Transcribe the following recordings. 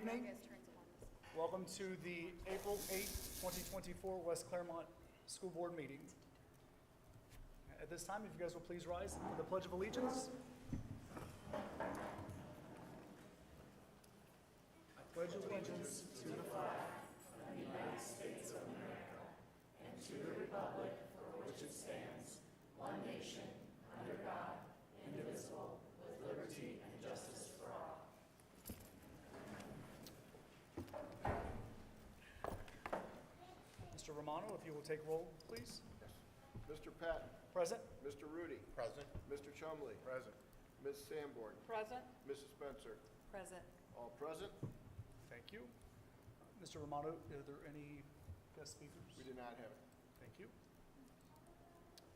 evening. Welcome to the April 8th, 2024 West Clermont School Board meeting. At this time, if you guys will please rise for the Pledge of Allegiance. I pledge allegiance to the flag of the United States of America and to the republic for which it stands, one nation, under God, indivisible, with liberty and justice for all. Mr. Romano, if you will take roll, please. Yes. Mr. Patton. Present. Mr. Rudy. Present. Mr. Chumley. Present. Ms. Sanborn. Present. Mrs. Spencer. Present. All present. Thank you. Mr. Romano, are there any guest speakers? We did not have it. Thank you.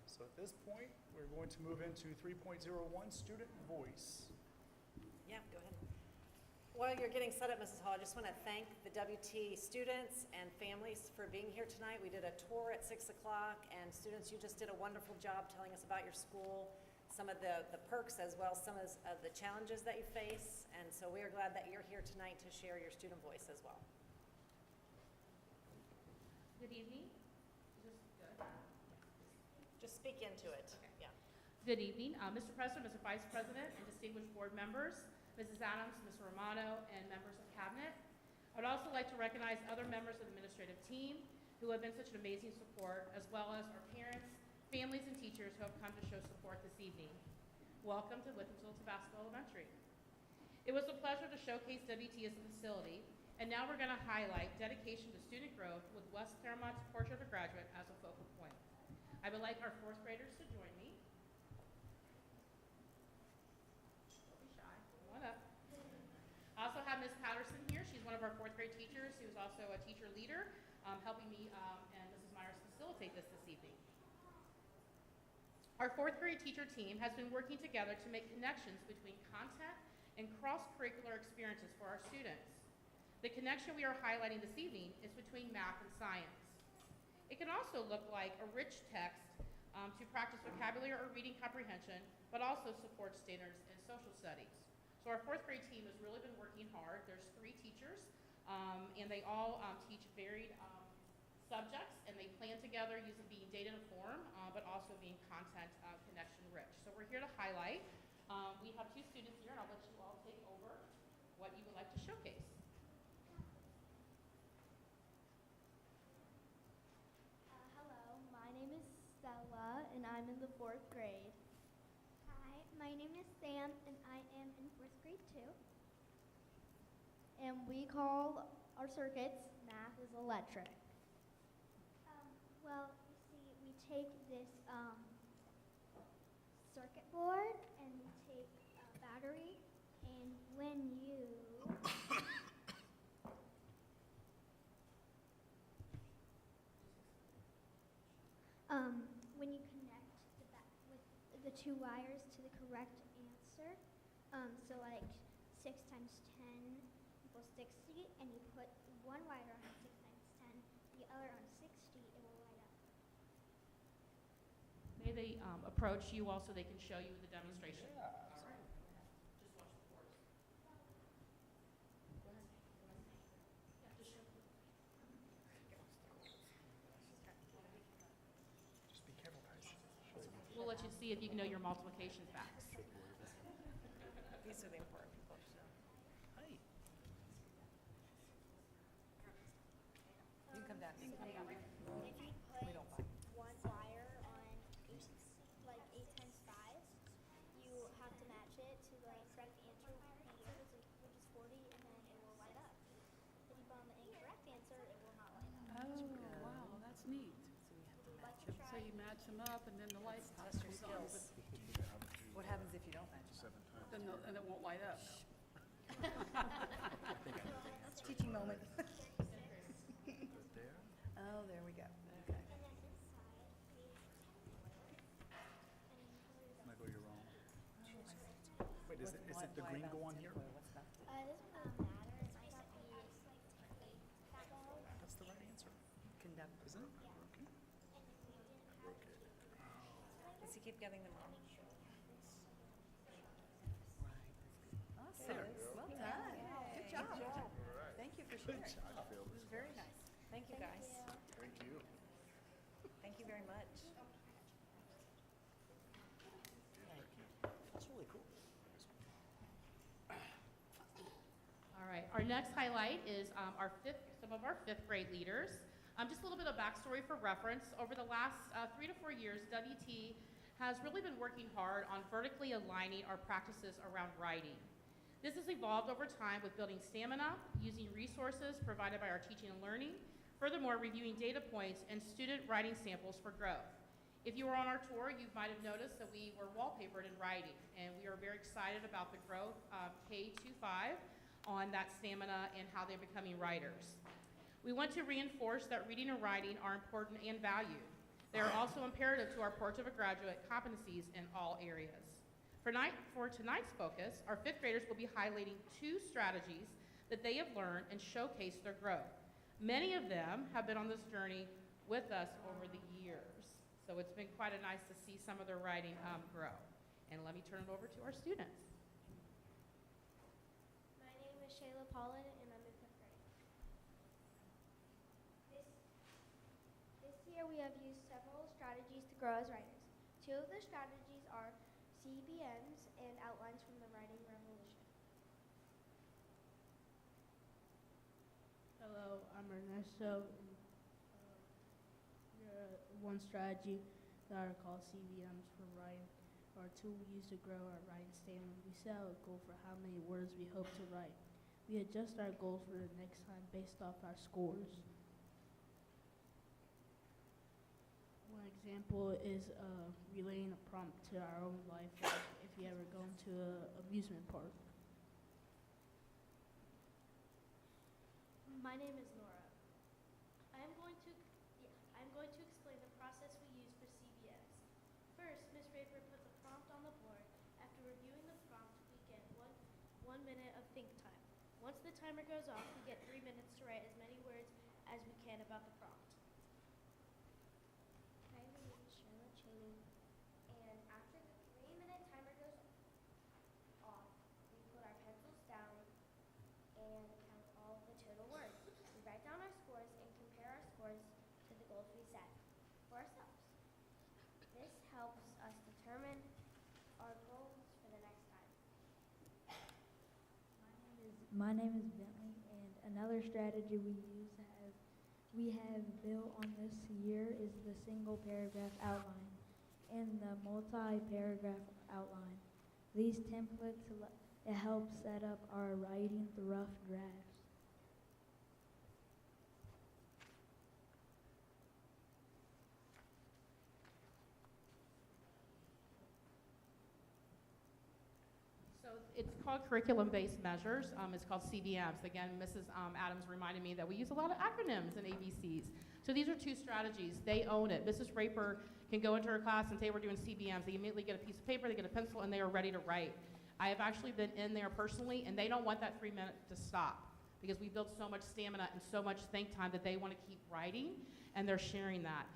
So at this point, we're going to move into 3.01, Student Voice. Yeah, go ahead. While you're getting set up, Mrs. Hall, I just want to thank the WT students and families for being here tonight. We did a tour at 6 o'clock, and students, you just did a wonderful job telling us about your school, some of the perks as well as some of the challenges that you face. And so we are glad that you're here tonight to share your student voice as well. Good evening. Is this good? Just speak into it. Okay. Yeah. Good evening, Mr. President, Mr. Vice President, and distinguished board members, Mrs. Adams, Mr. Romano, and members of Cabinet. I would also like to recognize other members of the administrative team who have been such an amazing support, as well as our parents, families, and teachers who have come to show support this evening. Welcome to Withensville Tabasco Elementary. It was a pleasure to showcase WT as a facility, and now we're going to highlight dedication to student growth with West Clermont's Portrait of a Graduate as a focal point. I would like our fourth graders to join me. Don't be shy. Come on up. I also have Ms. Patterson here. She's one of our fourth grade teachers who's also a teacher leader, helping me and Mrs. Myers facilitate this evening. Our fourth grade teacher team has been working together to make connections between content and cross-curricular experiences for our students. The connection we are highlighting this evening is between math and science. It can also look like a rich text to practice vocabulary or reading comprehension, but also support standards in social studies. So our fourth grade team has really been working hard. There's 3 teachers, and they all teach varied subjects, and they plan together using being data informed, but also being content connection rich. So we're here to highlight. We have 2 students here, and I'll let you all take over what you would like to showcase. Hello, my name is Stella, and I'm in the 4th grade. Hi, my name is Sam, and I am in 4th grade too. And we call our circuits Math is Electric. Well, you see, we take this circuit board, and we take a battery, and when you connect with the 2 wires to the correct answer, so like 6 times 10 equals 60, and you put one wire on 6 times 10, the other on 60, it will light up. May they approach you also, they can show you the demonstration. Yeah. All right. Just watch the course. Go ahead. Yeah, just show. Just be careful, guys. We'll let you see if you can know your multiplication facts. These are the important people. Hi. You can come down. If you put We don't buy. one wire on 8 times 5, you have to match it to the correct answer, which is 40, and then it will light up. If you put on the incorrect answer, it will not light up. Oh, wow, that's neat. So we have to Would you match like to it. try? So you match them up and then the light Test your comes on, skills. What happens if you don't match it? but then it won't light up. That's a teaching moment. There. Oh, there we go. Okay. And then inside is 10 Can I go your wrong? Wait, is it the Why green about go on 10? here? What's that? It doesn't really matter. It's nice to be that low. That's the right answer, Conduct. isn't it? Yeah. Okay. And if we didn't have it, Does he keep getting them wrong? There. Awesome. Well done. Good job. sharing. It was very nice. Thank you, guys. Thank you. Thank you very much. That's really cool. All right, our next highlight is some of our fifth grade leaders. Just a little bit of backstory for reference. Over the last 3 to 4 years, WT has really been working hard on vertically aligning our practices around writing. This has evolved over time with building stamina, using resources provided by our teaching and learning, furthermore, reviewing data points and student writing samples for growth. If you were on our tour, you might have noticed that we were wallpapered in writing, and we are very excited about the growth of K-5 on that stamina and how they're becoming writers. We want to reinforce that reading and writing are important and valued. They are also imperative to our Portrait of a Graduate competencies in all areas. For tonight's focus, our fifth graders will be highlighting 2 strategies that they have learned and showcase their growth. Many of them have been on this journey with us over the years, so it's been quite nice to see some of their writing grow. And let me turn it over to our students. My name is Shayla Paulin, and I'm in 5th grade. This year we have used several strategies to grow as writers. 2 of the strategies are CBMs and outlines from the writing revolution. Hello, I'm Ernesto. One strategy that are called CVMs for writing are a tool we use to grow our writing stamina. We set out a goal for how many words we hope to write. We adjust our goals for the next time based off our scores. One example is relating a prompt to our own life, like if you ever go into an amusement park. My name is Nora. I'm going to explain the process we use for CBMs. First, Ms. Raper puts a prompt on the board. After reviewing the prompt, we get one minute of think time. Once the timer goes off, we get 3 minutes to write as many words as we can about the prompt. Hi, my name is Charlotte Cheney, and after the 3-minute timer goes off, we put our pencils down and count all the total words. We write down our scores and compare our scores to the goals we set for ourselves. This helps us determine our goals for the next time. My name is Bentley, and another strategy we have built on this year is the single paragraph outline and the multi-paragraph outline. These templates help set up our writing rough drafts. So it's called curriculum-based measures. It's called CBMs. Again, Mrs. Adams reminded me that we use a lot of acronyms and ABCs. So these are 2 strategies. They own it. Mrs. Raper can go into her class and say we're doing CBMs. They immediately get a piece of paper, they get a pencil, and they are ready to write. I have actually been in there personally, and they don't want that 3 minutes to stop because we built so much stamina and so much think time that they want to keep writing, and they're sharing that.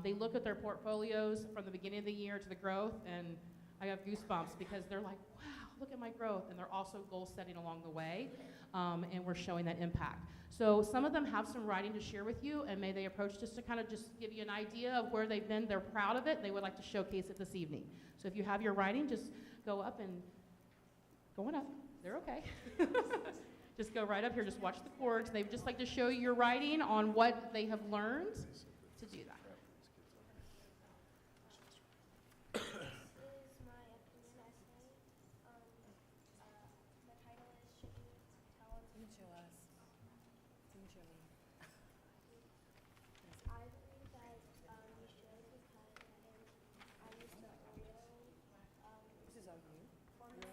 They look at their portfolios from the beginning of the year to the growth, and I have goosebumps because they're like, wow, look at my growth, and they're also goal setting along the way, and we're showing that impact. So some of them have some writing to share with you, and may they approach just to kind of just give you an idea of where they've been. They're proud of it. They would like to showcase it this evening. So if you have your writing, just go up and going up. They're okay. Just go right up here. Just watch the chords. They would just like to show you your writing on what they have learned to do that. This is my opinion essay. The title is Should You Tell Us? You show us. You show me. I believe that you should because I used to Oreo This is all you. for my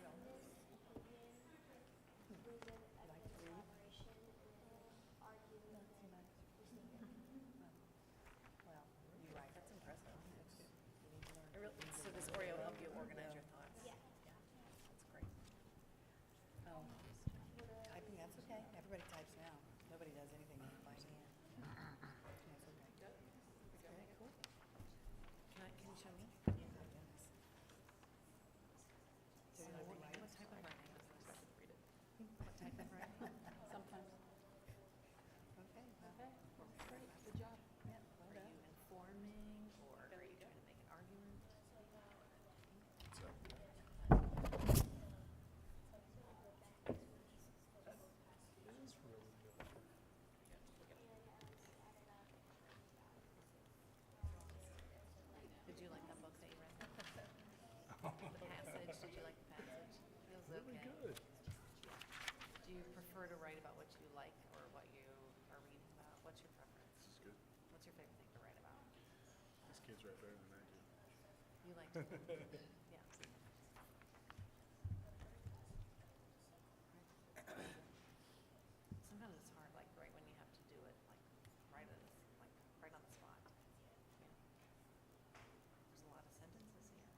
opinion was an epic collaboration and arguing and Well, you're right. That's impressive. So this Oreo help you organize your thoughts? Yeah. That's great. Oh, typing, that's okay. Everybody types now. Nobody does anything. prefer to write about what you like or what you are reading about? What's your preference? This is good. What's your favorite thing to write about? These kids write better than I do. You like to, yeah. Sometimes it's hard, like right when you have to do it, like right on the spot. Yeah. There's a lot of sentences here.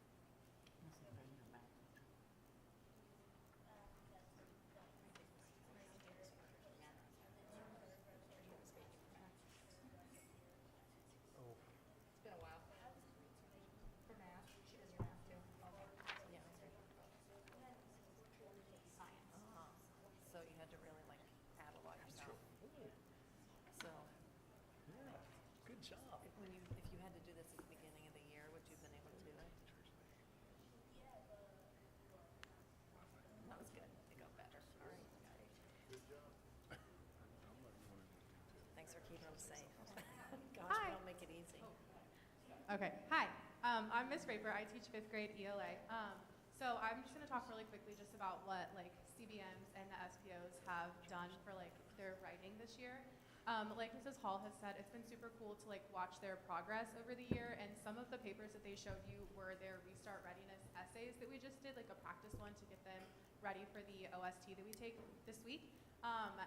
It's been a while. For math, she does your math too. Yeah. Science. So you had to really like add a lot yourself. So Good job. if you had to do this at the beginning of the year, would you have been able to do it? That was good. It got better. All right. Good job. I'm not going to do too. Thanks for keeping them safe. Gosh, Hi. we don't make it easy. Okay, hi. I'm Miss Raper. I teach 5th grade ELA. So I'm just going to talk really quickly just about what like CBMs and the SPOs have done for like their writing this year. Like Mrs. Hall has said, it's been super cool to like watch their progress over the year, and some of the papers that they showed you were their Restart Readiness essays that we just did, like a practice one to get them ready for the OST that we take this week.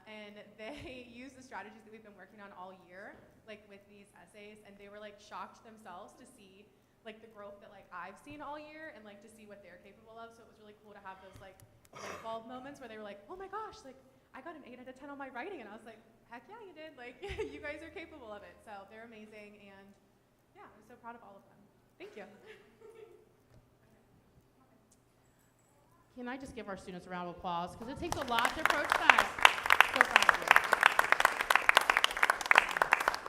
And they use the strategies that we've been working on all year, like with these essays, and they were like shocked themselves to see like the growth that like I've seen all year and like to see what they're capable of. So it was really cool to have those like light bulb moments where they were like, oh my gosh, like I got an 8 out of 10 on my writing, and I was like, heck yeah, you did. Like you guys are capable of it. So they're amazing, and yeah, I'm so proud of all of them. Thank you. Can I just give our students a round of applause? Because it takes a lot to approach that. So proud of you.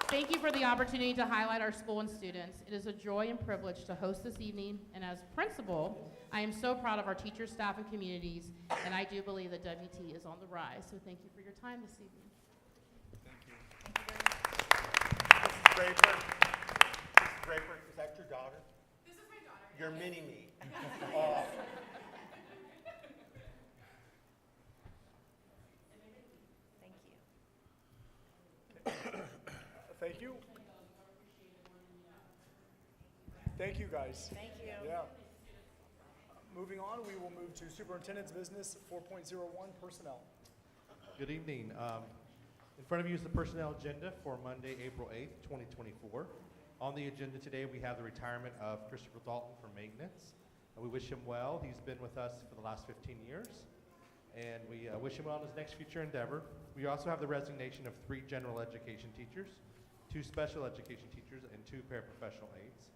Thank you for the opportunity to highlight our school and students. It is a joy and privilege to host this evening, and as principal, I am so proud of our teachers, staff, and communities, and I do believe that WT is on the rise. So thank you for your time this evening. Thank you. Mrs. Draper? Mrs. Draper, is that your daughter? This is my daughter. Your mini-me. Oh. Thank you. Thank you. Thank you, guys. Thank you. Yeah. Moving on, we will move to Superintendent's Business 4.01 Personnel. Good evening. In front of you is the personnel agenda for Monday, April 8th, 2024. On the agenda today, we have the retirement of Christopher Dalton from maintenance. We wish him well. He's been with us for the last 15 years, and we wish him well in his next future endeavor. We also have the resignation of 3 general education teachers, 2 special education teachers, and 2 paraprofessional aides.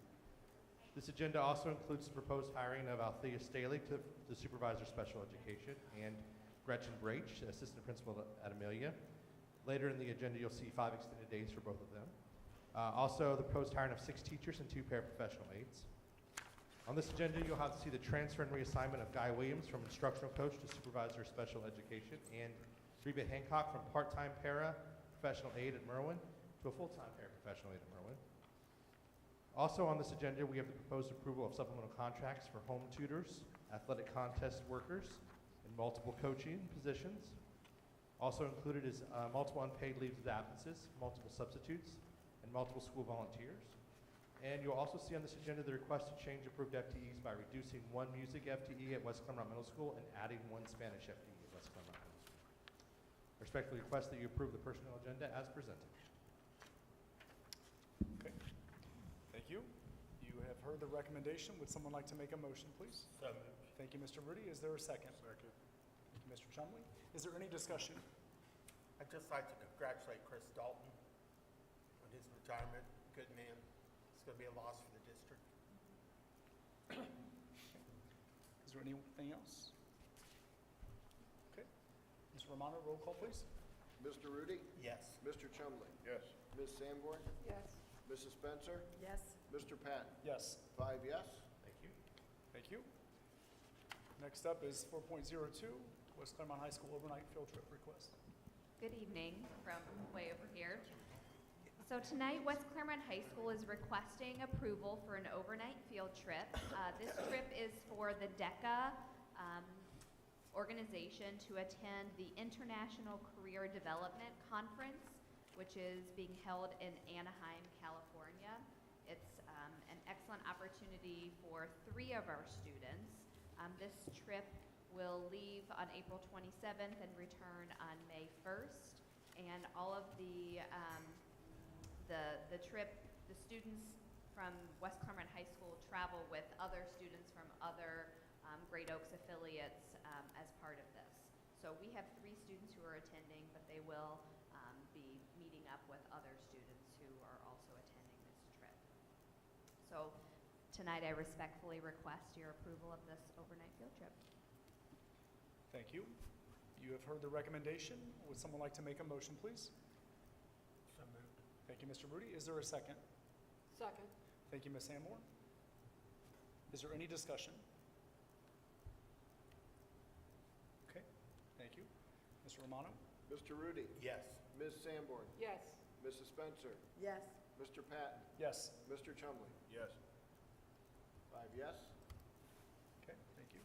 This agenda also includes the proposed hiring of Althea Staley to supervisor special education and Gretchen Brach, assistant principal at Amelia. Later in the agenda, you'll see 5 extended days for both of them. Also, the proposed hiring of 6 teachers and 2 paraprofessional aides. On this agenda, you'll have to see the transfer and reassignment of Guy Williams from instructional coach to supervisor special education, and Reba Hancock from part-time para-professional aide at Merwin to a full-time paraprofessional aide at Merwin. Also on this agenda, we have the proposed approval of supplemental contracts for home tutors, athletic contest workers, and multiple coaching positions. Also included is multiple unpaid leaves of absences, multiple substitutes, and multiple school volunteers. And you'll also see on this agenda the request to change approved FTEs by reducing 1 music FTE at West Clermont Middle School and adding 1 Spanish FTE at West Clermont Middle School. I respectfully request that you approve the personnel agenda as presented. Okay. Thank you. You have heard the recommendation. Would someone like to make a motion, please? So moved. Thank you, Mr. Rudy. Is there a second? Second. Thank you, Mr. Chumley. Is there any discussion? I'd just like to congratulate Chris Dalton on his retirement. Good man. It's going to be a loss for the district. Is there anything else? Okay. Ms. Romano, roll call, please. Mr. Rudy? Yes. Mr. Chumley? Yes. Ms. Sanborn? Yes. Mrs. Spencer? Yes. Mr. Patton? Yes. 5 yes. Thank you. Thank you. Next up is 4.02, West Clermont High School overnight field trip request. Good evening from way over here. So tonight, West Clermont High School is requesting approval for an overnight field trip. This trip is for the DECA organization to attend the International Career Development Conference, which is being held in Anaheim, California. It's an excellent opportunity for 3 of our students. This trip will leave on April 27th and return on May 1st. And all of the trip, the students from West Clermont High School travel with other students from other Great Oaks affiliates as part of this. So we have 3 students who are attending, but they will be meeting up with other students who are also attending this trip. So tonight I respectfully request your approval of this overnight field trip. Thank you. You have heard the recommendation. Would someone like to make a motion, please? So moved. Thank you, Mr. Rudy. Is there a second? Second. Thank you, Ms. Amore. Is there any discussion? Okay, thank you. Mr. Romano? Mr. Rudy. Yes. Ms. Sanborn. Yes. Mrs. Spencer. Yes. Mr. Patton. Yes. Mr. Chumley. Yes. 5 yes. Okay, thank you.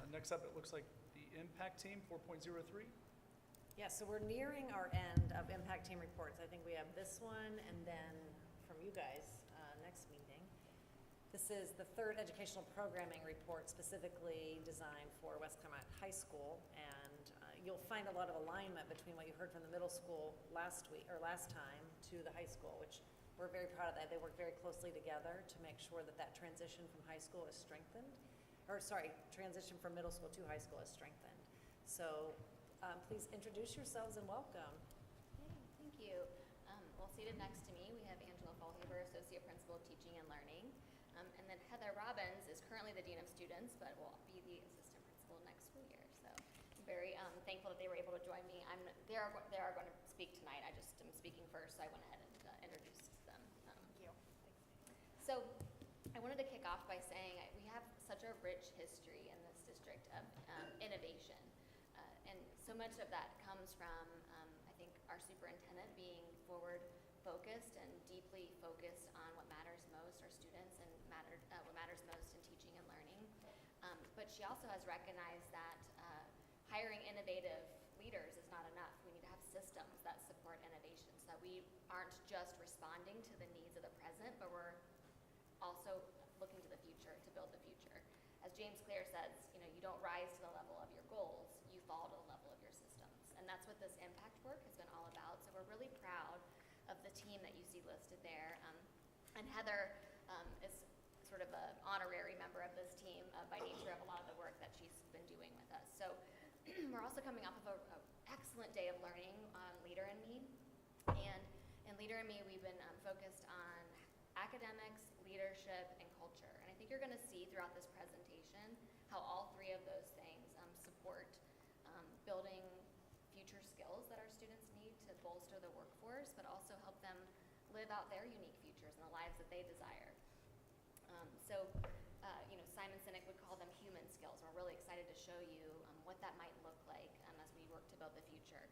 Next up, it looks like the impact team, 4.03. Yeah, so we're nearing our end of impact team reports. I think we have this one and then from you guys next meeting. This is the 3rd educational programming report specifically designed for West Clermont High School, and you'll find a lot of alignment between what you heard from the middle school last time to the high school, which we're very proud of that. They work very closely together to make sure that that transition from high school is strengthened, transition from middle school to high school is strengthened. So please introduce yourselves and welcome. Hey, thank you. Well, seated next to me, we have Angela Fallhaber, Associate Principal of Teaching and Learning. And then Heather Robbins is currently the Dean of Students, but will be the Assistant Principal next school year. So I'm very thankful that they were able to join me. They are going to speak tonight. I just am speaking first, so I went ahead and introduced them. Thank you. So I wanted to kick off by saying we have such a rich history in this district of innovation. And so much of that comes from, I think, our superintendent being forward-focused and deeply focused on what matters most, our students, and what matters most in teaching and learning. But she also has recognized that hiring innovative leaders is not enough. We need to have systems that support innovation so that we aren't just responding to the needs of the present, but we're also looking to the future to build the future. As James Clear says, you don't rise to the level of your goals, you fall to the level of your systems. And that's what this impact work has been all about. So we're really proud of the team that you see listed there. And Heather is sort of an honorary member of this team by nature of a lot of the work that she's been doing with us. So we're also coming off of an excellent day of learning on Leader in Me. And in Leader in Me, we've been focused on academics, leadership, and culture. And I think you're going to see throughout this presentation how all 3 of those things support building future skills that our students need to bolster the workforce, but also help them live out their unique futures and the lives that they desire. Simon Sinek would call them human skills. We're really excited to show you what that might look like as we work to build the future.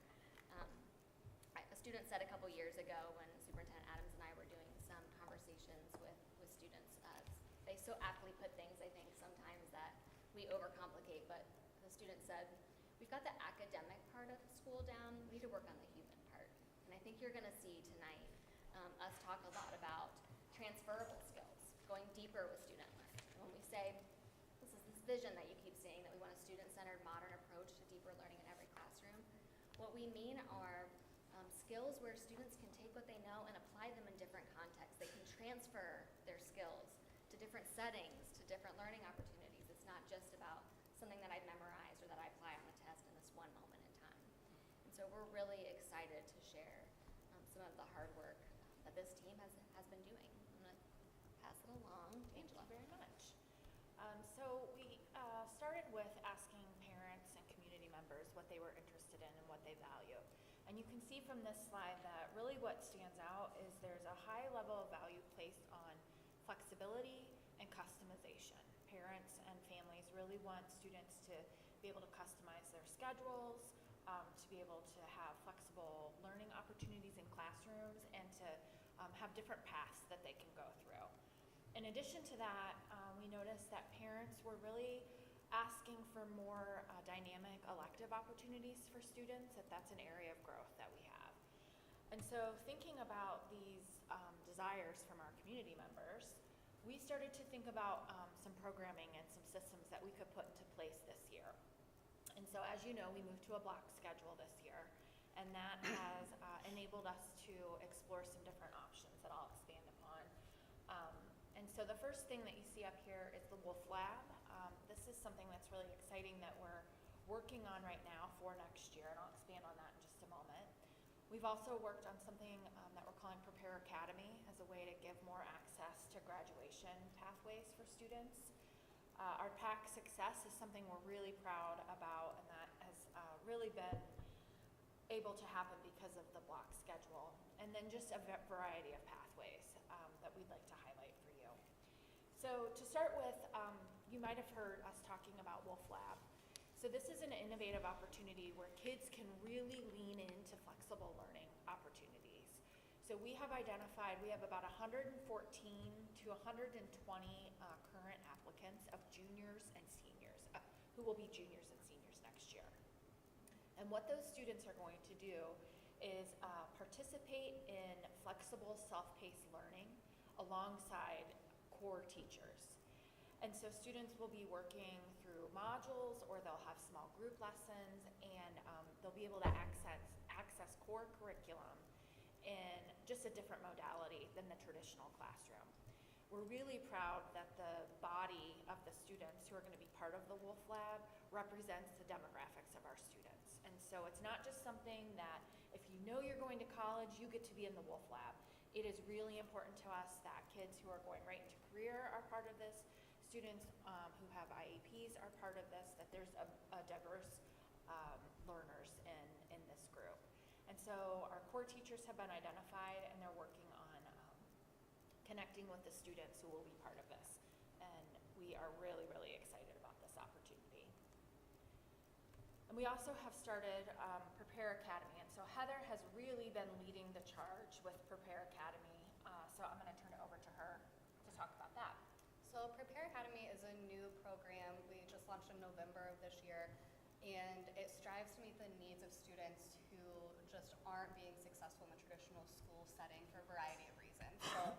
A student said a couple years ago when Superintendent Adams and I were doing some conversations with students, they so aptly put things, I think, sometimes that we overcomplicate, but the student said, we've got the academic part of school down, we need to work on the human part. And I think you're going to see tonight us talk a lot about transferable skills, going deeper with student learning. And when we say, this is this vision that you keep seeing, that we want a student-centered, modern approach to deeper learning in every classroom, what we mean are skills where students can take what they know and apply them in different contexts. They can transfer their skills to different settings, to different learning opportunities. It's not just about something that I've memorized or that I apply on a test in this one moment in time. And so we're really excited to share some of the hard work that this team has been doing. I'm going to pass it along to Angela. Thank you very much. So we started with asking parents and community members what they were interested in and what they value. And you can see from this slide that really what stands out is there's a high level of value placed on flexibility and customization. Parents and families really want students to be able to customize their schedules, to be able to have flexible learning opportunities in classrooms, and to have different paths that they can go through. In addition to that, we noticed that parents were really asking for more dynamic elective opportunities for students, that's an area of growth that we have. And so thinking about these desires from our community members, we started to think about some programming and some systems that we could put into place this year. And so as you know, we moved to a block schedule this year, and that has enabled us to explore some different options that I'll expand upon. And so the first thing that you see up here is the Wolf Lab. This is something that's really exciting that we're working on right now for next year, and I'll expand on that in just a moment. We've also worked on something that we're calling Prepare Academy as a way to give more access to graduation pathways for students. Our PAC success is something we're really proud about, and that has really been able to happen because of the block schedule. And then just a variety of pathways that we'd like to highlight for you. So to start with, you might have heard us talking about Wolf Lab. So this is an innovative opportunity where kids can really lean into flexible learning opportunities. So we have identified, we have about 114 to 120 current applicants of juniors and seniors, who will be juniors and seniors next year. And what those students are going to do is participate in flexible self-paced learning alongside core teachers. And so students will be working through modules, or they'll have small group lessons, and they'll be able to access core curriculum in just a different modality than the traditional classroom. We're really proud that the body of the students who are going to be part of the Wolf Lab represents the demographics of our students. And so it's not just something that if you know you're going to college, you get to be in the Wolf Lab. It is really important to us that kids who are going right into career are part of this. Students who have IEPs are part of this, that there's a diverse learners in this group. And so our core teachers have been identified, and they're working on connecting with the students who will be part of this. And we are really, really excited about this opportunity. And we also have started Prepare Academy. And so Heather has really been leading the charge with Prepare Academy. So I'm going to turn it over to her to talk about that. So Prepare Academy is a new program we just launched in November of this year, and it strives to meet the needs of students who just aren't being successful in the traditional school setting for a variety of reasons. So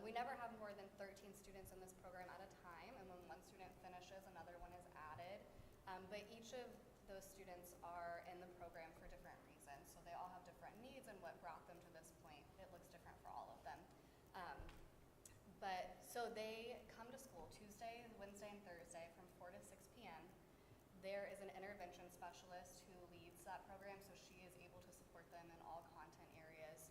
we never have more than 13 students in this program at a time, and when one student finishes, another one is added. But each of those students are in the program for different reasons, so they all have different needs, and what brought them to this point, it looks different for all of them. So they come to school Tuesday, Wednesday, and Thursday from 4 to 6 p.m. There is an intervention specialist who leads that program, so she is able to support them in all content areas.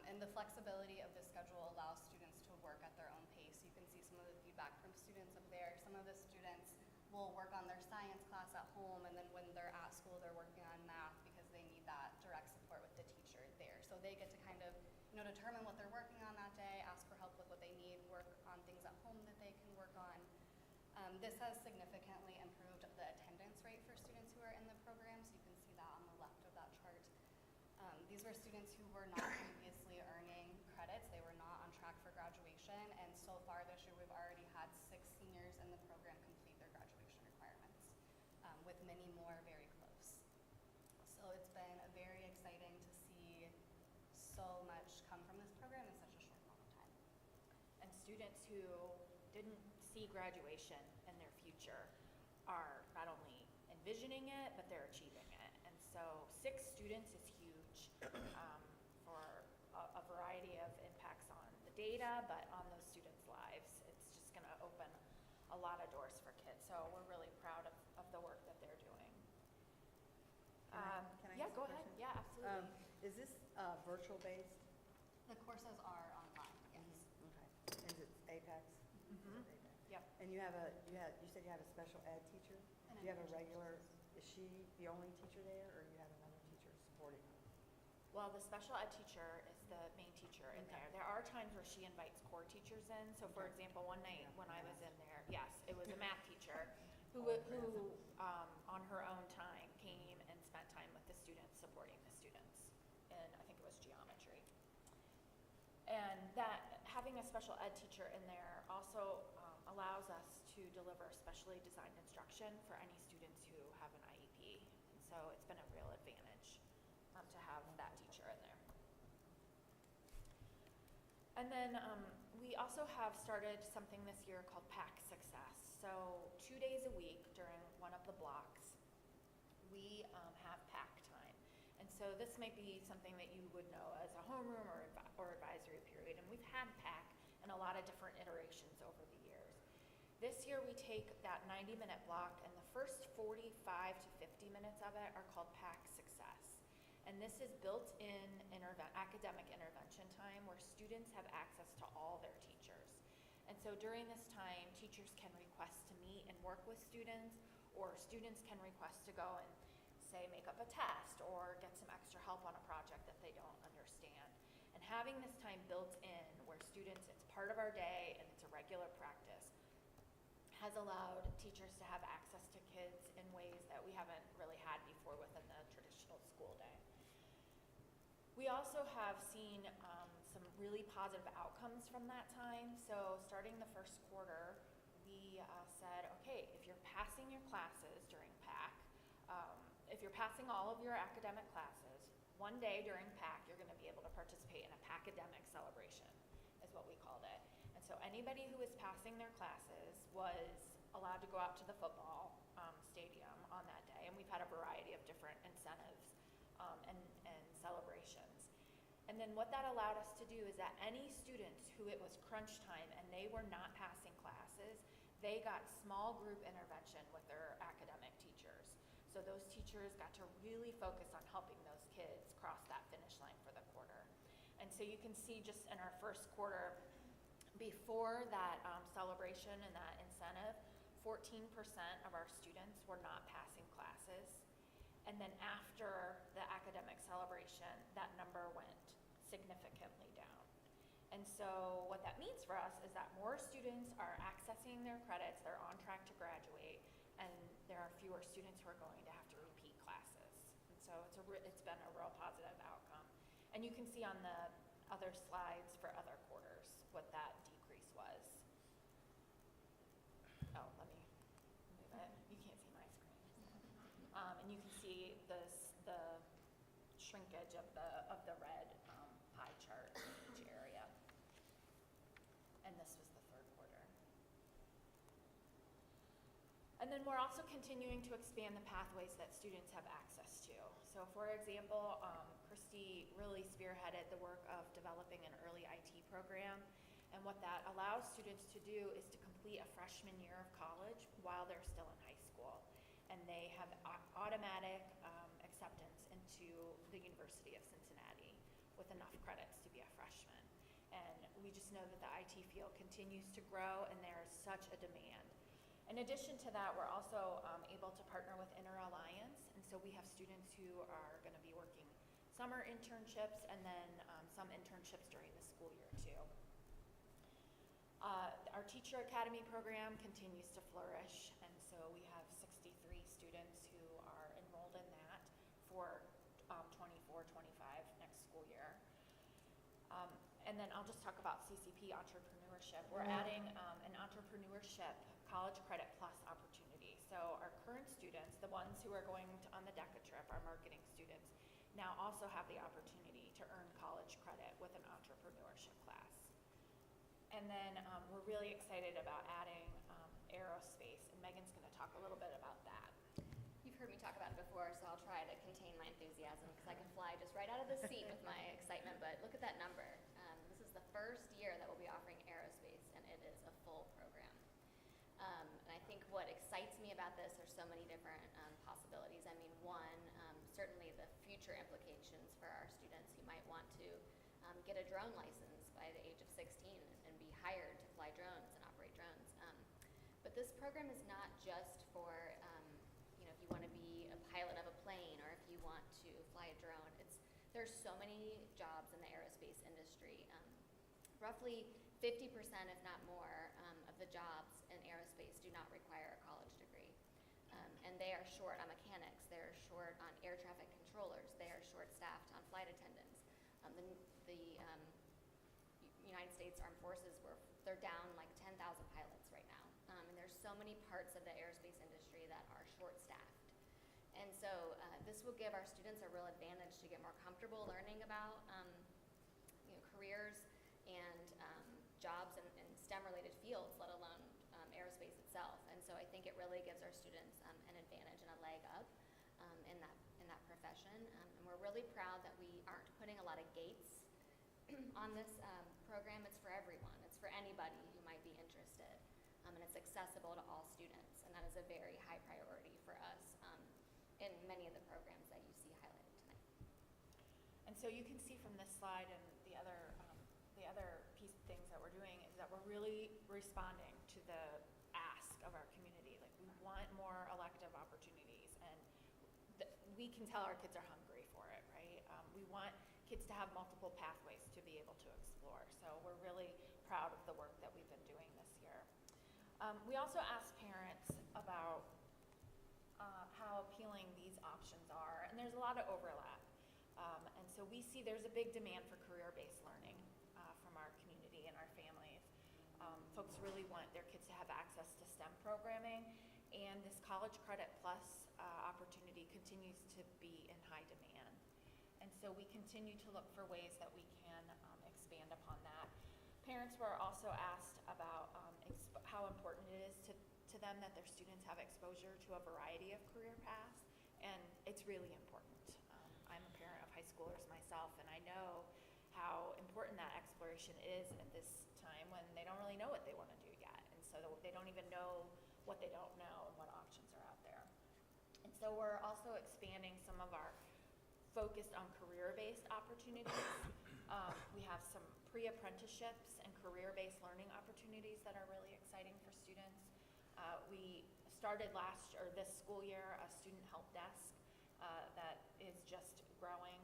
And the flexibility of the schedule allows students to work at their own pace. You can see some of the feedback from students up there. Some of the students will work on their science class at home, and then when they're at school, they're working on math because they need that direct support with the teacher there. So they get to kind of determine what they're working on that day, ask for help with what they need, work on things at home that they can work on. This has significantly improved the attendance rate for students who are in the program, so you can see that on the left of that chart. These were students who were not previously earning credits. They were not on track for graduation, and so far this year we've already had 6 seniors in the program complete their graduation requirements, with many more very close. So it's been very exciting to see so much come from this program in such a short amount of time. And students who didn't see graduation in their future are not only envisioning it, but they're achieving it. And so 6 students is huge for a variety of impacts on the data, but on those students' lives. It's just going to open a lot of doors for kids. So we're really proud of the work that they're doing. Can I yeah, ask go a ahead. question? Yeah, absolutely. Is this virtual based? The courses are online, yes. Okay. Is it Apex? Mhm. Is it Apex? Yep. And you said you have a special ed teacher? An Do you have a intervention regular, is she the only teacher there, or you have another teacher supporting her? Well, the special ed teacher is the main teacher in there. There are times where she invites core teachers in. So for example, one night when I was in there, yes, it was a math teacher who on her own time came and spent time with the students, supporting the students in, I think it was geometry. And that having a special ed teacher in there also allows us to deliver specially designed instruction for any students who have an IEP. And so it's been a real advantage to have that teacher in there. And then we also have started something this year called PAC Success. So 2 days a week during one of the blocks, we have PAC time. And so this might be something that you would know as a homeroom or advisory period. And we've had PAC in a lot of different iterations over the years. This year we take that 90-minute block, and the first 45 to 50 minutes of it are called PAC Success. And this is built-in academic intervention time where students have access to all their teachers. And so during this time, teachers can request to meet and work with students, or students can request to go and, say, make up a test or get some extra help on a project that they don't understand. And having this time built in where students, it's part of our day and it's a regular practice, has allowed teachers to have access to kids in ways that we haven't really had before within the traditional school day. We also have seen some really positive outcomes from that time. So starting the first quarter, we said, okay, if you're passing your classes during PAC, if you're passing all of your academic classes, one day during PAC, you're going to be able to participate in a PACademic celebration, is what we called it. And so anybody who was passing their classes was allowed to go out to the football stadium on that day. And we've had a variety of different incentives and celebrations. And then what that allowed us to do is that any students who it was crunch time and they were not passing classes, they got small group intervention with their academic teachers. So those teachers got to really focus on helping those kids cross that finish line for the quarter. And so you can see just in our first quarter, before that celebration and that incentive, 14% of our students were not passing classes. And then after the academic celebration, that number went significantly down. And so what that means for us is that more students are accessing their credits, they're on track to graduate, and there are fewer students who are going to have to repeat classes. And so it's been a real positive outcome. And you can see on the other slides for other quarters what that decrease was. Oh, let me move it. You can't see my screen. And you can see the shrinkage of the red pie chart in each area. And this was the third quarter. And then we're also continuing to expand the pathways that students have access to. So for example, Christy really spearheaded the work of developing an early IT program. And what that allows students to do is to complete a freshman year of college while they're still in high school. And they have automatic acceptance into the University of Cincinnati with enough credits to be a freshman. And we just know that the IT field continues to grow and there is such a demand. In addition to that, we're also able to partner with Inter-Alliance, and so we have students who are going to be working summer internships and then some internships during the school year too. Our Teacher Academy program continues to flourish, and so we have 63 students who are enrolled in that for 24-25 next school year. And then I'll just talk about CCP entrepreneurship. We're adding an entrepreneurship college credit plus opportunity. So our current students, the ones who are going on the DECA trip, our marketing students, now also have the opportunity to earn college credit with an entrepreneurship class. And then we're really excited about adding aerospace, and Megan's going to talk a little bit about that. You've heard me talk about it before, so I'll try to contain my enthusiasm because I can fly just right out of the seat with my excitement, but look at that number. This is the first year that we'll be offering aerospace, and it is a full program. And I think what excites me about this are so many different possibilities. I mean, one, certainly the future implications for our students who might want to get a drone license by the age of 16 and be hired to fly drones and operate drones. But this program is not just for, if you want to be a pilot of a plane or if you want to fly a drone. There's so many jobs in the aerospace industry. Roughly 50%, if not more, of the jobs in aerospace do not require a college degree. And they are short on mechanics, they're short on air traffic controllers, they are short-staffed on flight attendants. The United States Armed Forces, they're down like 10,000 pilots right now. And there's so many parts of the aerospace industry that are short-staffed. And so this will give our students a real advantage to get more comfortable learning about careers and jobs in STEM-related fields, let alone aerospace itself. And so I think it really gives our students an advantage and a leg up in that profession. And we're really proud that we aren't putting a lot of gates on this program. It's for everyone. It's for anybody who might be interested. And it's accessible to all students. And that is a very high priority for us in many of the programs that you see highlighted tonight. And so you can see from this slide and the other things that we're doing is that we're really responding to the ask of our community. Like, we want more elective opportunities, and we can tell our kids are hungry for it, right? We want kids to have multiple pathways to be able to explore. So we're really proud of the work that we've been doing this year. We also asked parents about how appealing these options are, and there's a lot of overlap. And so we see there's a big demand for career-based learning from our community and our families. Folks really want their kids to have access to STEM programming, and this College Credit Plus opportunity continues to be in high demand. And so we continue to look for ways that we can expand upon that. Parents were also asked about how important it is to them that their students have exposure to a variety of career paths, and it's really important. I'm a parent of high schoolers myself, and I know how important that exploration is at this time when they don't really know what they want to do yet, and so they don't even know what they don't know and what options are out there. And so we're also expanding some of our focused on career-based opportunities. We have some pre-apprenticeships and career-based learning opportunities that are really exciting for students. We started this school year a student help desk that is just growing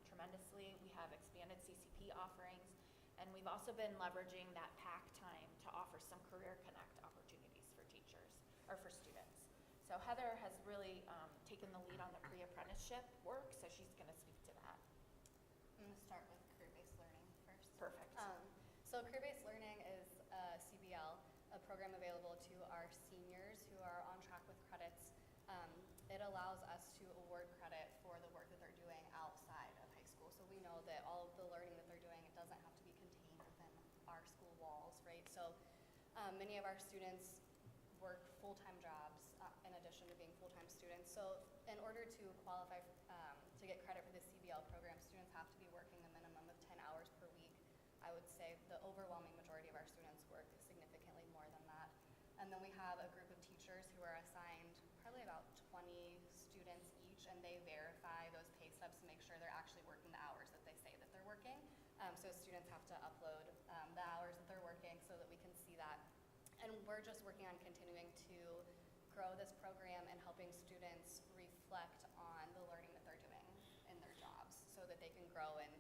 tremendously. We have expanded CCP offerings, and we've also been leveraging that PAC time to offer some career connect opportunities for teachers or for students. So Heather has really taken the lead on the pre-apprenticeship work, so she's going to speak to that. I'm going to start with career-based learning first. Perfect. So career-based learning is a CBL, a program available to our seniors who are on track with credits. It allows us to award credit for the work that they're doing outside of high school. So we know that all of the learning that they're doing, it doesn't have to be contained within our school walls, right? So many of our students work full-time jobs in addition to being full-time students. So in order to qualify to get credit for the CBL program, students have to be working a minimum of 10 hours per week. I would say the overwhelming majority of our students work significantly more than that. And then we have a group of teachers who are assigned probably about 20 students each, and they verify those pay stubs to make sure they're actually working the hours that they say that they're working. So students have to upload the hours that they're working so that we can see that. And we're just working on continuing to grow this program and helping students reflect on the learning that they're doing in their jobs so that they can grow in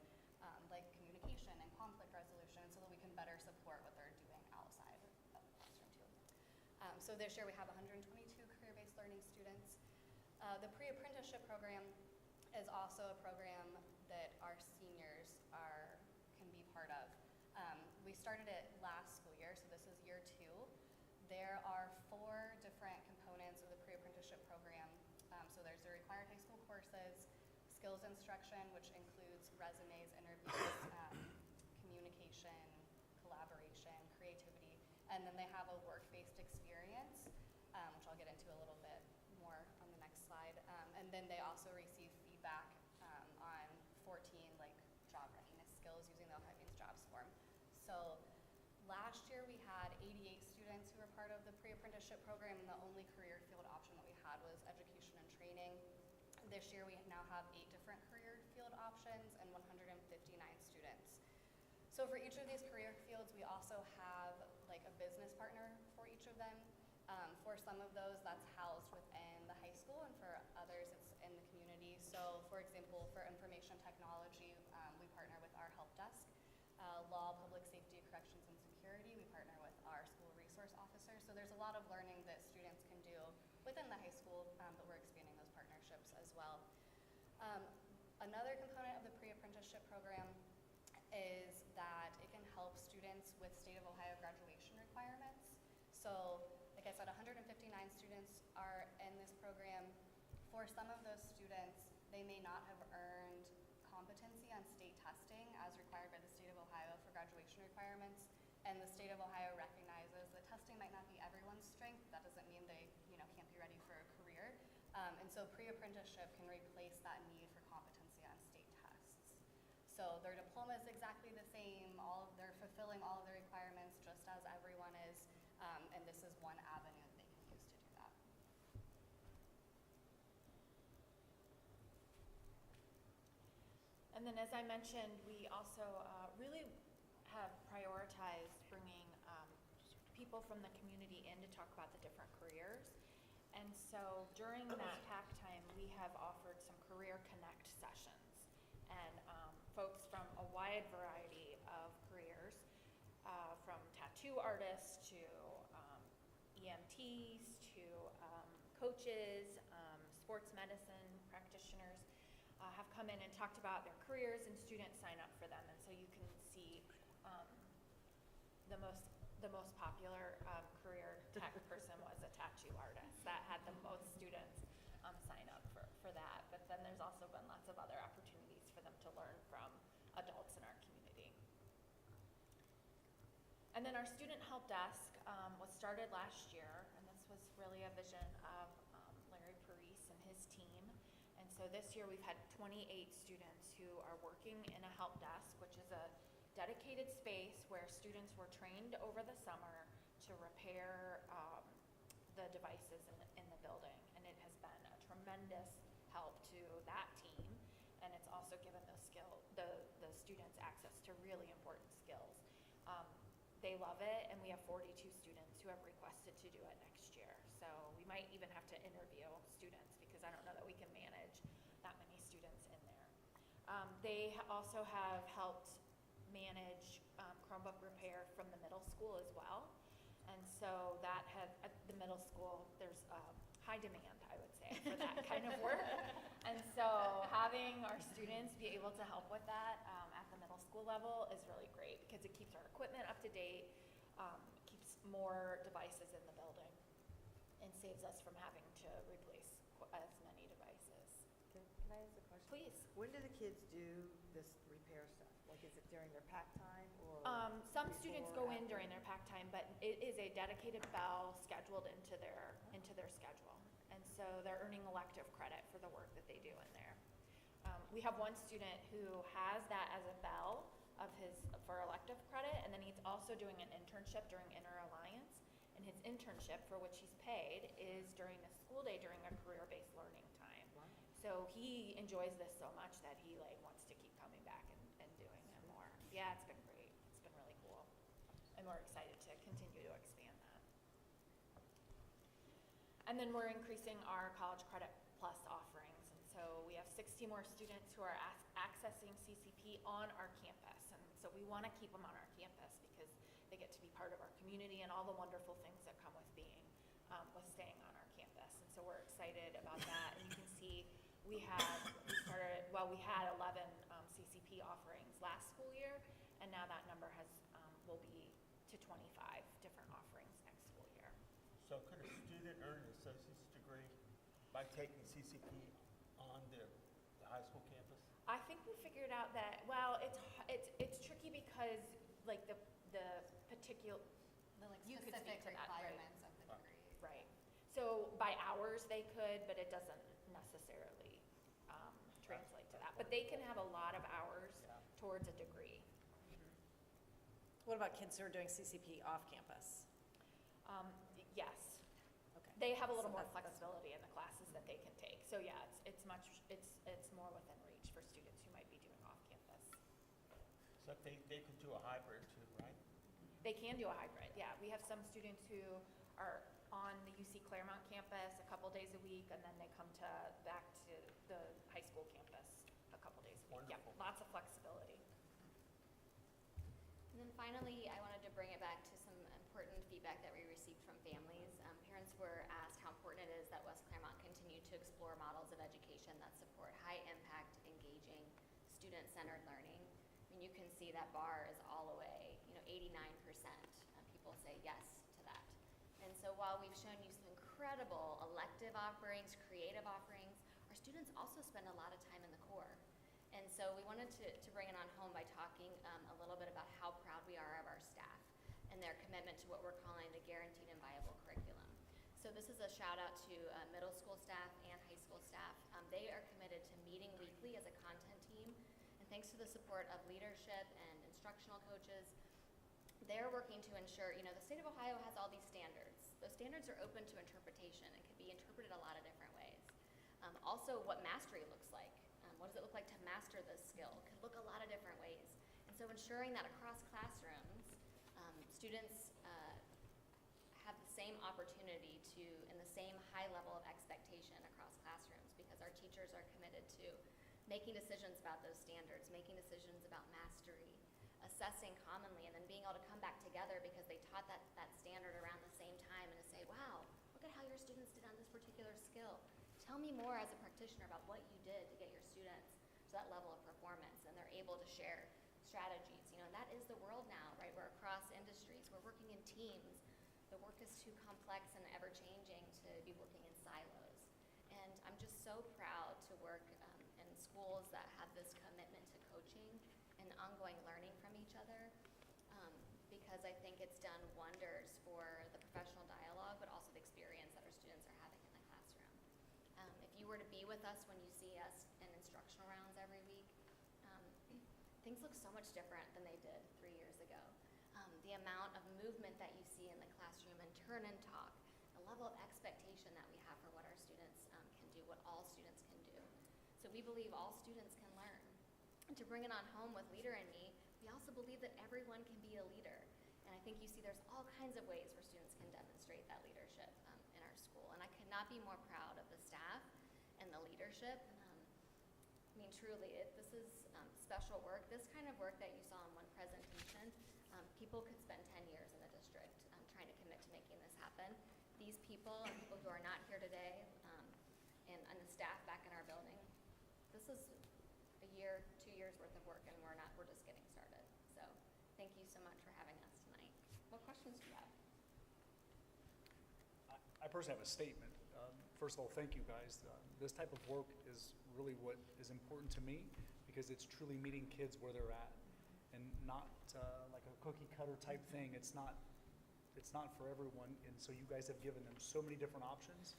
like communication and conflict resolution so that we can better support what they're doing outside of the classroom too. So this year we have 122 career-based learning students. The pre-apprenticeship program is also a program that our seniors can be part of. We started it last school year, so this is year 2. There are 4 different components of the pre-apprenticeship program. So there's the required high school courses, skills instruction, which includes resumes, interviews, communication, collaboration, creativity, and then they have a work-based experience, which I'll get into a little bit more on the next slide. And then they also receive feedback on 14 job readiness skills using the Ohio Means Jobs form. So last year we had 88 students who were part of the pre-apprenticeship program, and the only career field option that we had was education and training. This year we now have 8 different career field options and 159 students. So for each of these career fields, we also have a business partner for each of them. For some of those, that's housed within the high school, and for others, it's in the community. So for example, for information technology, we partner with our help desk. Law, public safety, corrections, and security, we partner with our school resource officers. So there's a lot of learning that students can do within the high school, but we're expanding those partnerships as well. Another component of the pre-apprenticeship program is that it can help students with state of Ohio graduation requirements. So like I said, said, 159 students are in this program. For some of those students, they may not have earned competency on state testing as required by the state of Ohio for graduation requirements. And the state of Ohio recognizes that testing might not be everyone's strength. That doesn't mean they, can't be ready for a career. And so pre-apprenticeship can replace that need for competency on state tests. So their diploma is exactly the same. They're fulfilling all of the requirements just as everyone is. And this is one avenue that they can use to do that. And then, as I mentioned, we also really have prioritized bringing people from the community in to talk about the different careers. And so during that TAC time, we have offered some Career Connect sessions. And folks from a wide variety of careers, from tattoo artists to EMTs to coaches, sports medicine practitioners, have come in and talked about their careers, and students sign up for them. And so you can see the most popular career tech person was a tattoo artist. That had the most students sign up for that. But then there's also been lots of other opportunities for them to learn from adults in our community. And then our student help desk was started last year, and this was really a vision of Larry Parise and his team. And so this year we've had 28 students who are working in a help desk, which is a dedicated space where students were trained over the summer to repair the devices in the building. And it has been a tremendous help to that team, and it's also given the students access to really important skills. They love it, and we have 42 students who have requested to do it next year. So we might even have to interview students because I don't know that we can manage that many students in there. They also have helped manage Chromebook repair from the middle school as well. And so that at the middle school, there's high demand, I would say, for that kind of work. And so having our students be able to help with that at the middle school level is really great because it keeps our equipment up to date, keeps more devices in the building, and saves us from having to replace as many devices. Can I ask a question? Please. When do the kids do this repair stuff? Like, is it during their pack time or? Some students go before, in after? during their pack time, but it is a dedicated bell scheduled into their schedule. And so they're earning elective credit for the work that they do in there. We have one student who has that as a bell for elective credit, and then he's also doing an internship during Inter-Alliance. And his internship, for which he's paid, is during the school day during a career-based learning time. Wow. So he enjoys this so much that he wants to keep coming back and doing it more. Yeah, it's been great. It's been really cool. And we're excited to continue to expand that. And then we're increasing our College Credit Plus offerings. And so we have 60 more students who are accessing CCP on our campus. And so we want to keep them on our campus because they get to be part of our community and all the wonderful things that come with staying on our campus. And so we're excited about that. And you can see we had 11 CCP offerings last school year, and now that number will be to 25 different offerings next school year. So could a student earn an associate's degree by taking CCP on the high school campus? I think we figured out that, well, it's tricky because like the particular, you could Specific speak to that, right? requirements of the degree. Right. So by hours they could, but it doesn't necessarily translate to that. But they can have a lot of hours towards a degree. What about kids who are doing CCP off campus? Yes. Okay. They have a little So more that's- flexibility in the classes that they can take. So yeah, it's more within reach for students who might be doing off campus. So they could do a hybrid too, right? They can do a hybrid, yeah. We have some students who are on the UC Clermont campus a couple days a week, and then they come back to the high school campus a couple days a week. Wonderful. Yeah, lots of flexibility. And then finally, I wanted to bring it back to some important feedback that we received from families. Parents were asked how important it is that West Clermont continue to explore models of education that support high-impact, engaging, student-centered learning. I mean, you can see that bar is all the way, 89% of people say yes to that. And so while we've shown you some incredible elective offerings, creative offerings, our students also spend a lot of time in the core. And so we wanted to bring it on home by talking a little bit about how proud we are of our staff and their commitment to what we're calling the guaranteed and viable curriculum. So this is a shout out to middle school staff and high school staff. They are committed to meeting weekly as a content team, and thanks to the support of leadership and instructional coaches, they're working to ensure, the state of Ohio has all these standards. Those standards are open to interpretation and can be interpreted a lot of different ways. Also, what mastery looks like. What does it look like to master this skill? Could look a lot of different ways. And so ensuring that across classrooms, students have the same opportunity to, and the same high level of expectation across classrooms, because our teachers are committed to making decisions about those standards, making decisions about mastery, assessing commonly, and then being able to come back together because they taught that standard around the same time, and to say, wow, look at how your students did on this particular skill. Tell me more as a practitioner about what you did to get your students to that level of performance, and they're able to share strategies. And that is the world now, right? We're across industries, we're working in teams. The work is too complex and ever-changing to be working in silos. And I'm just so proud to work in schools that have this commitment to coaching and ongoing learning from each other, because I think it's done wonders for the professional dialogue, but also the experience that our students are having in the classroom. If you were to be with us when you see us in instructional rounds every week, things look so much different than they did 3 years ago. The amount of movement that you see in the classroom, and turn and talk, the level of expectation that we have for what our students can do, what all students can do. So we believe all students can learn. And to bring it on home with Leader in Me, we also believe that everyone can be a leader. And I think you see there's all kinds of ways where students can demonstrate that leadership in our school. And I could not be more proud of the staff and the leadership. Truly, this is special work. This kind of work that you saw in one presentation, people could spend 10 years in the district trying to commit to making this happen. These people and people who are not here today, and the staff back in our building, this is a year, 2 years worth of work, and we're just getting started. So thank you so much for having us tonight. What questions do you have? I personally have a statement. First of all, thank you guys. This type of work is really what is important to me, because it's truly meeting kids where they're at, and not like a cookie cutter type thing. It's not for everyone, and so you guys have given them so many different options.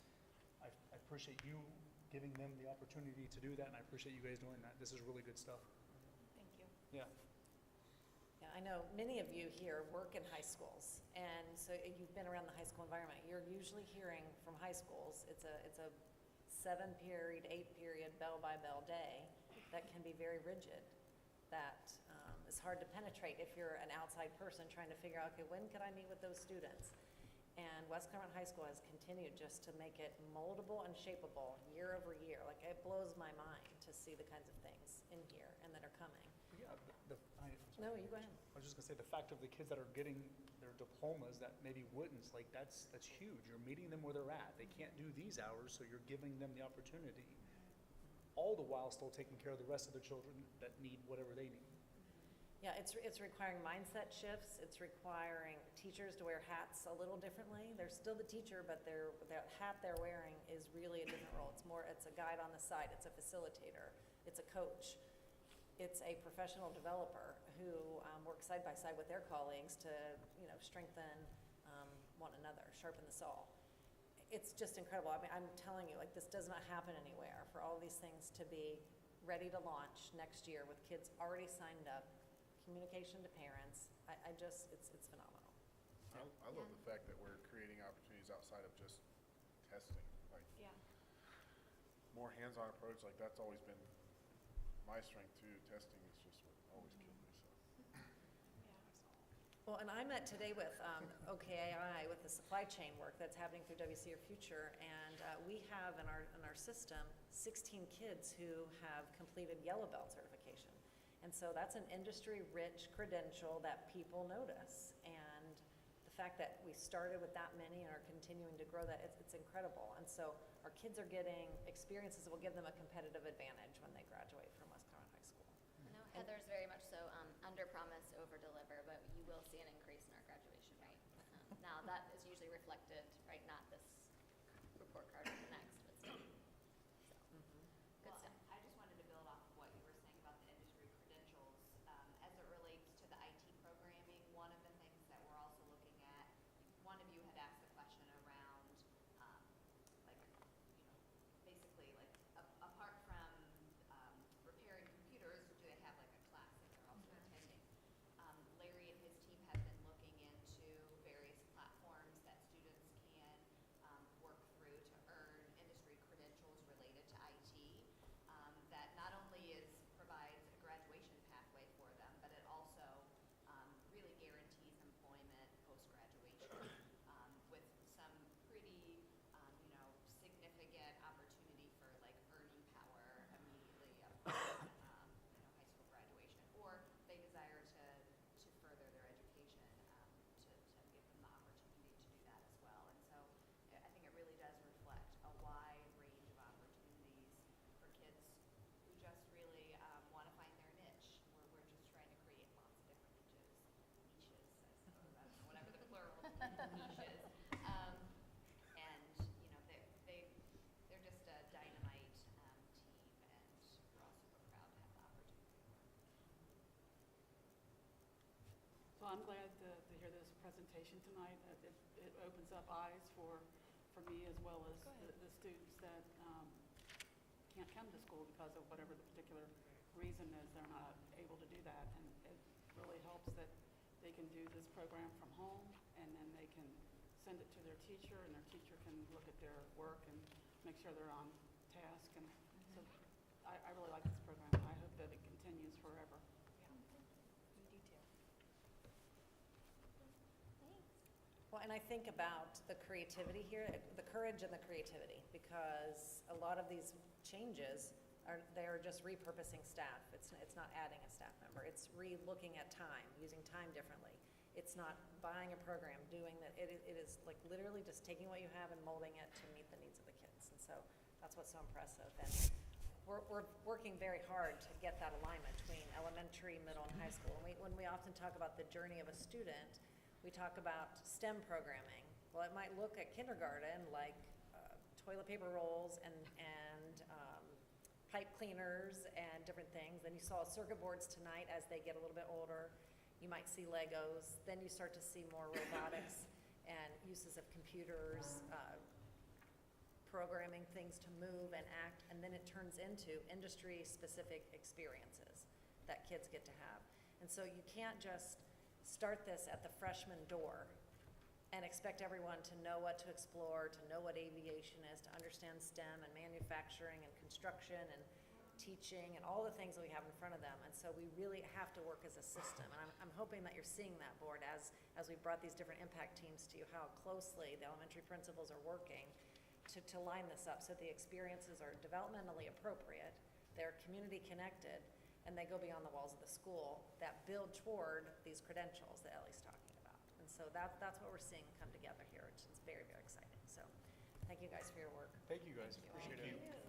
I appreciate you giving them the opportunity to do that, and I appreciate you guys doing that. This is really good stuff. Thank you. Yeah. Yeah, I know many of you here work in high schools, and so you've been around the high school environment. You're usually hearing from high schools, it's a 7-period, 8-period, bell-by-bell day that can be very rigid, that is hard to penetrate if you're an outside person trying to figure out, okay, when could I meet with those students? And West Clermont High School has continued just to make it moldable and shapeable year over year. Like, it blows my mind to see the kinds of things in here and that are coming. Yeah, No, you go ahead. I was just gonna say, the fact of the kids that are getting their diplomas that maybe wouldn't, like, that's huge. You're meeting them where they're at. They can't do these hours, so you're giving them the opportunity, all the while still taking care of the rest of the children that need whatever they need. Yeah, it's requiring mindset shifts. It's requiring teachers to wear hats a little differently. They're still the teacher, but that hat they're wearing is really a different role. It's a guide on the side. It's a facilitator. It's a coach. It's a professional developer who works side by side with their colleagues to, strengthen one another, sharpen the saw. It's just incredible. I mean, I'm telling you, like, this does not happen anywhere. For all these things to be ready to launch next year with kids already signed up, communication to parents, it's phenomenal. I love the fact that we're creating opportunities outside of just testing. Like, more hands-on approach, like, that's always been my strength too. Testing is just what always killed me, so. Well, and I met today with OKAI, with the supply chain work that's happening through WC Your Future, and we have in our system 16 kids who have completed Yellow Belt certification. And so that's an industry-rich credential that people notice. And the fact that we started with that many and are continuing to grow that, it's incredible. And so our kids are getting experiences that will give them a competitive advantage when they graduate from West Clermont High School. I know Heather's very much so under-promise, over-deliver, but you will see an increase in our graduation rate. Now, that is usually reflected, right, not this report card or the next, but still. So, good Well, stuff. I just wanted to build off of what you were saying about the industry credentials. As it relates to the IT programming, one of the things that we're also looking at, one of you had asked the question around, like, basically, like, apart from repairing computers, do they have like a class that they're also attending? Larry and his team have been looking into various platforms that students can work through to earn industry credentials related to IT. That not only provides a graduation pathway for them, but it also really guarantees employment post-graduation with some pretty significant opportunity for like earning power immediately upon high school graduation, or they desire to further their education to give them the opportunity to do that as well. And so I think it really does reflect a wide range of opportunities for kids who just really want to find their niche. We're just trying to create lots of different niches, I suppose, I don't know, whatever the plural of niches. And they're just a dynamite team, and we're also proud to have the opportunity to work. So I'm glad to hear this presentation tonight. It opens up eyes for me as well as the students that can't come to school because of whatever the particular reason is. They're not able to do that. And it really helps that they can do this program from home, and then they can send it to their teacher, and their teacher can look at their work and make sure they're on task. And so I really like this program. I hope that it continues forever. We do too. Thanks. Well, and I think about the creativity here, the courage and the creativity, because a lot of these changes they're just repurposing staff. It's not adding a staff member. It's re-looking at time, using time differently. It's not buying a program, doing that. It is like literally just taking what you have and molding it to meet the needs of the kids. And so that's what's so impressive. And we're working very hard to get that alignment between elementary, middle, and high school. And when we often talk about the journey of a student, we talk about STEM programming. Well, it might look at kindergarten like toilet paper rolls and pipe cleaners and different things. Then you saw circuit boards tonight. As they get a little bit older, you might see Legos. Then you start to see more robotics and uses of computers, programming things to move and act, and then it turns into industry-specific experiences that kids get to have. And so you can't just start this at the freshman door and expect everyone to know what to explore, to know what aviation is, to understand STEM and manufacturing and construction and teaching and all the things that we have in front of them. And so we really have to work as a system. And I'm hoping that you're seeing that, board, as we brought these different impact teams to you, how closely the elementary principals are working to line this up so the experiences are developmentally appropriate, they're community connected, and they go beyond the walls of the school that build toward these credentials that Ellie's talking about. And so that's what we're seeing come together here, which is very, very exciting. So thank you guys for your work. Thank you guys. Appreciate it.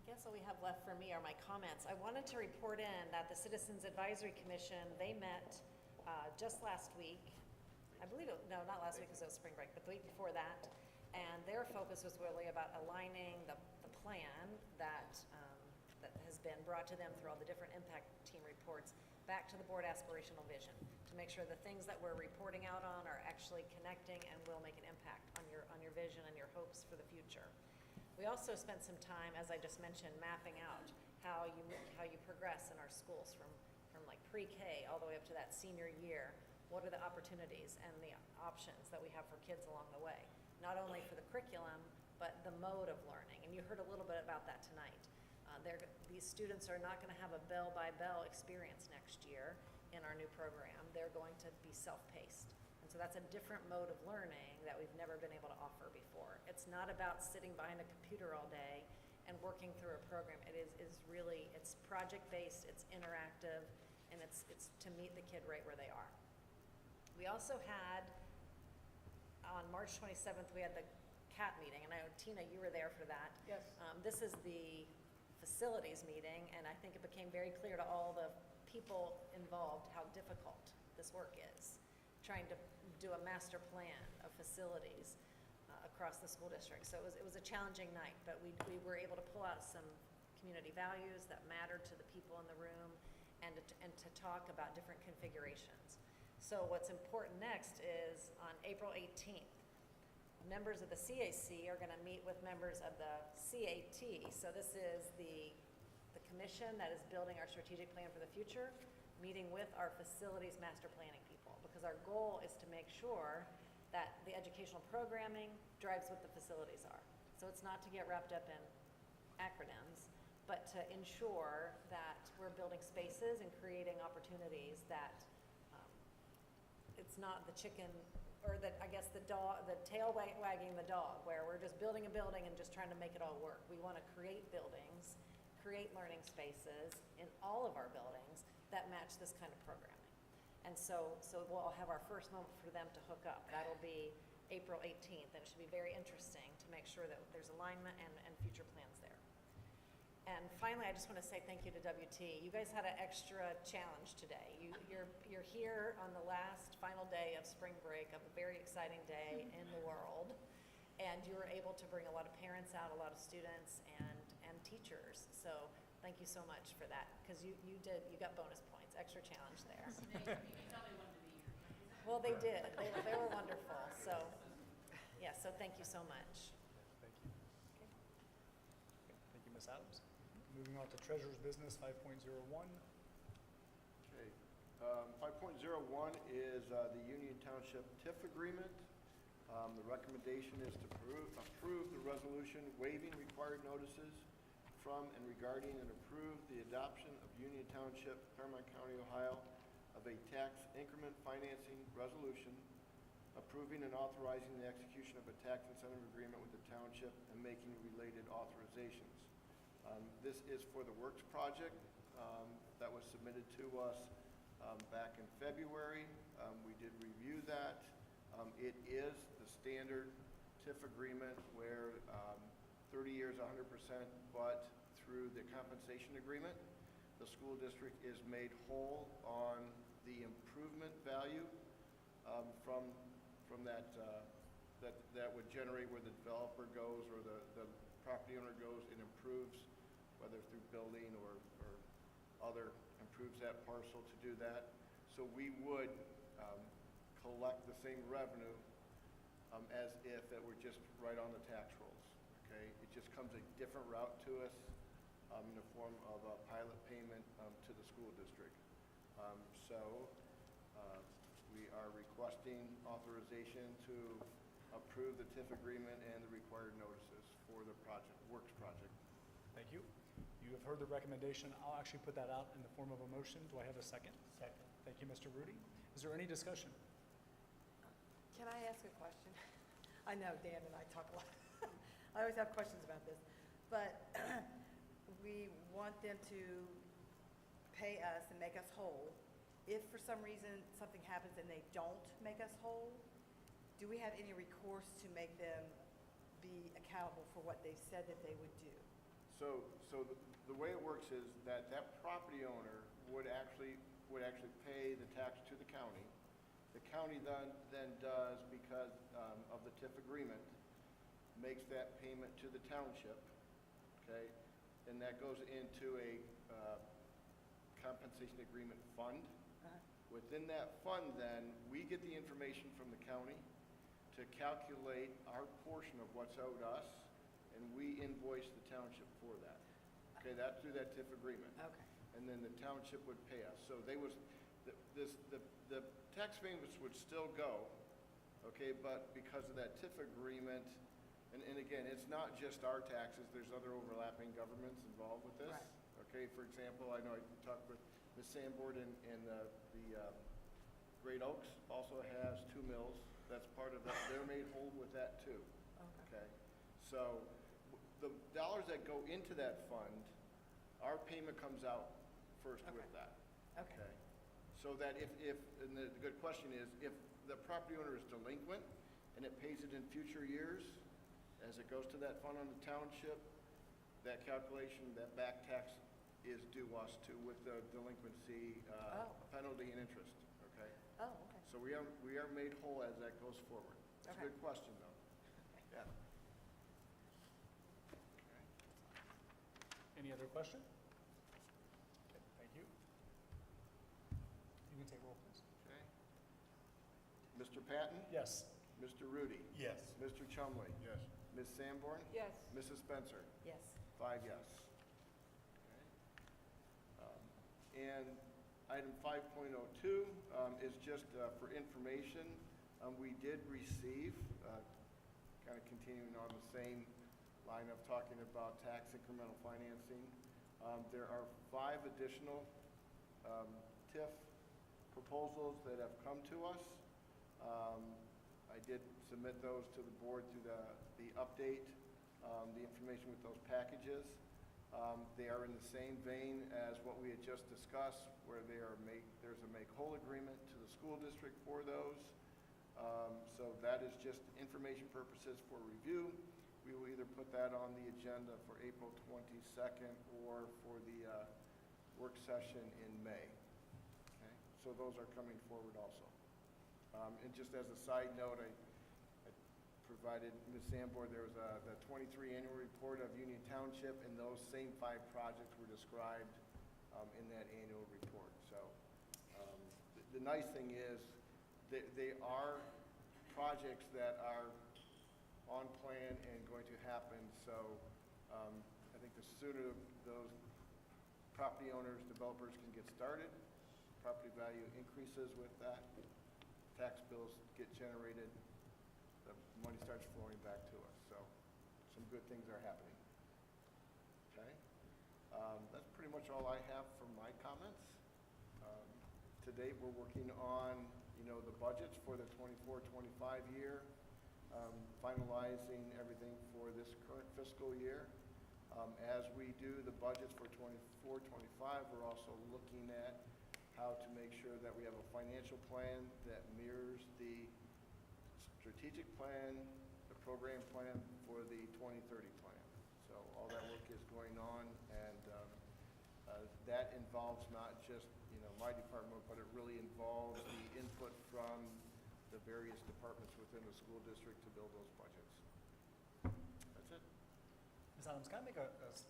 I guess all we have left for me are my comments. I wanted to report in that the Citizens Advisory Commission, they met just last week. I believe, no, not last week because it was spring break, but the week before that. And their focus was really about aligning the plan that has been brought to them through all the different impact team reports back to the board aspirational vision to make sure the things that we're reporting out on are actually connecting and will make an impact on your vision and your hopes for the future. We also spent some time, as I just mentioned, mapping out how you progress in our schools from like pre-K all the way up to that senior year. What are the opportunities and the options that we have for kids along the way? Not only for the curriculum, but the mode of learning. And you heard a little bit about that tonight. These students are not going to have a bell-by-bell experience next year in our new program. They're going to be self-paced. And so that's a different mode of learning that we've never been able to offer before. It's not about sitting behind a computer all day and working through a program. It is really, it's project-based, it's interactive, and it's to meet the kid right where they are. We also had, on March 27th, we had the CAT meeting, and I know, Tina, you were there for that. Yes. This is the facilities meeting, and I think it became very clear to all the people involved how difficult this work is. trying to do a master plan of facilities across the school district. So it was a challenging night, but we were able to pull out some community values that mattered to the people in the room and to talk about different configurations. So what's important next is on April 18th, members of the CAC are going to meet with members of the CAT. So this is the commission that is building our strategic plan for the future, meeting with our facilities master planning people, because our goal is to make sure that the educational programming drives what the facilities are. So it's not to get wrapped up in acronyms, but to ensure that we're building spaces and creating opportunities that it's not the chicken, or that, I guess, the tail wagging the dog, where we're just building a building and just trying to make it all work. We want to create buildings, create learning spaces in all of our buildings that match this kind of programming. And so we'll have our first moment for them to hook up. That'll be April 18th, and it should be very interesting to make sure that there's alignment and future plans there. And finally, I just want to say thank you to WT. You guys had an extra challenge today. You're here on the last final day of spring break, of a very exciting day in the world, and you were able to bring a lot of parents out, a lot of students, and teachers. So thank you so much for that, because you got bonus points, extra challenge there. Well, they did. They were wonderful. So yeah, so thank you so much. Thank you. Thank you, Ms. Adams. Moving on to treasurer's business 5.01. Okay. 5.01 is the Union Township TIF agreement. The recommendation is to approve the resolution waiving required notices from and regarding and approve the adoption of Union Township, Clermont County, Ohio, of a tax increment financing resolution, approving and authorizing the execution of a tax incentive agreement with the township and making related authorizations. This is for the Works project that was submitted to us back in February. We did review that. It is the standard TIF agreement where 30 years, 100%, but through the compensation agreement, the school district is made whole on the improvement value from that that would generate where the developer goes or the property owner goes and improves, whether through building or other, improves that parcel to do that. So we would collect the same revenue as if it were just right on the tax rolls, okay? It just comes a different route to us in the form of a pilot payment to the school district. We are requesting authorization to approve the TIF agreement and the required notices for the Works project. Thank you. You have heard the recommendation. I'll actually put that out in the form of a motion. Do I have a second? Second. Thank you, Mr. Rudy. Is there any discussion? Can I ask a question? I know Dan and I talk a lot. I always have questions about this. But we want them to pay us and make us whole. If for some reason something happens and they don't make us whole, do we have any recourse to make them be accountable for what they said that they would do? So the way it works is that property owner would actually pay the tax to the county. The county then does, because of the TIF agreement, makes that payment to the township, okay? And that goes into a compensation agreement fund. Within that fund, then, we get the information from the county to calculate our portion of what's owed us, and we invoice the township for that. Okay, that's through that TIF agreement. Okay. And then the township would pay us. So the tax payments would still go, okay, but because of that TIF agreement, and again, it's not just our taxes, there's other overlapping governments involved with this. Right. Okay, for example, I know I talked with Ms. Sanborn and the Great Oaks also has 2 mills. That's part of that. They're made whole with that too. Okay. So the dollars that go into that fund, our payment comes out first with that. Okay. So that if and the good question is, if the property owner is delinquent and it pays it in future years, as it goes to that fund on the township, that calculation, that back tax is due us too with the delinquency penalty and interest. okay? Oh, okay. So we are made whole as that goes forward. It's a Okay. good question, though. Yeah. Any other question? Okay, thank you. You can take roll, please. Okay. Mr. Patton? Yes. Mr. Rudy? Yes. Mr. Chumley? Yes. Ms. Sanborn? Yes. Mrs. Spencer? Yes. 5 yes. And item 5.02 is just for information. We did receive, kind of continuing on the same line of talking about tax incremental financing, there are 5 additional TIF proposals that have come to us. I did submit those to the board through the update, the information with those packages. They are in the same vein as what we had just discussed, where there's a make whole agreement to the school district for those. So that is just information purposes for review. We will either put that on the agenda for April 22nd or for the work session in May. Okay? So those are coming forward also. And just as a side note, I provided Ms. Sanborn, there was the 23 annual report of Union Township, and those same 5 projects were described in that annual report. So the nice thing is they are projects that are on plan and going to happen. So I think the sooner those property owners, developers can get started, property value increases with that, tax bills get generated, the money starts flowing back to us. So some good things are happening. Okay? That's pretty much all I have for my comments. To date, we're working on, the budgets for the 24-25 year, finalizing everything for this current fiscal year. As we do the budgets for 24-25, we're also looking at how to make sure that we have a financial plan that mirrors the strategic plan, the program plan for the 2030 plan. So all that work is going on, and that involves not just my department, but it really involves the input from the various departments within the school district to build those budgets. That's it. Ms. Adams, can I make I guess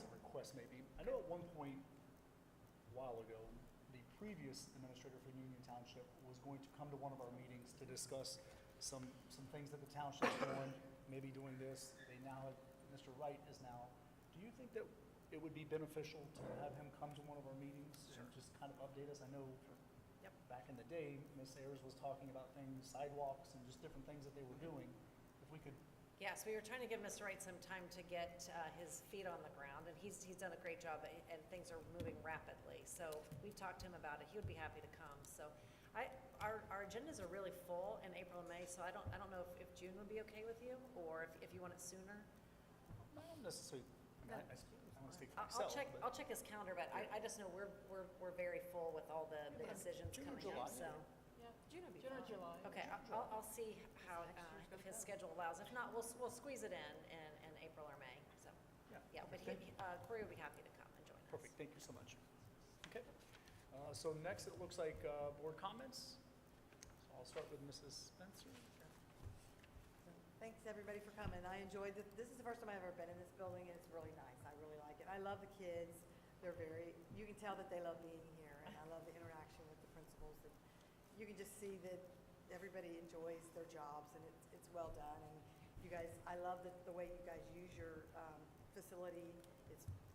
a request maybe? I know at one point, a while ago, the previous administrator for Union Township was going to come to one of our meetings to discuss some things that the township's doing, maybe doing this. They now have, Mr. Wright is now. Do you think that it would be beneficial to have him come to one of our meetings and just kind of update us? I know back in the day, Ms. Ayers was talking about things, sidewalks, and just different things that they were doing. If we could. Yes, we were trying to give Mr. Wright some time to get his feet on the ground, and he's done a great job, and things are moving rapidly. So we've talked to him about it. He would be happy to come. So our agendas are really full in April and May, so I don't know if June would be okay with you, or if you want it sooner. Not necessarily. I want to speak for myself. I'll check his calendar, but I just know we're very full with all the decisions June or coming July, up. So Yeah, June would be June or fine. July. Okay, I'll see how if his schedule allows. If not, we'll squeeze it in April or May. So yeah, but Corey will be happy to come and join us. Perfect, thank you so much. Okay, so next it looks like board comments. So I'll start with Mrs. Spencer. Thanks, everybody, for coming. I enjoyed this. This is the first time I've ever been in this building, and it's really nice. I really like it. I love the kids. You can tell that they love being here, and I love the interaction with the principals. And you can just see that everybody enjoys their jobs, and it's well done. And you guys, I love the way you guys use your facility.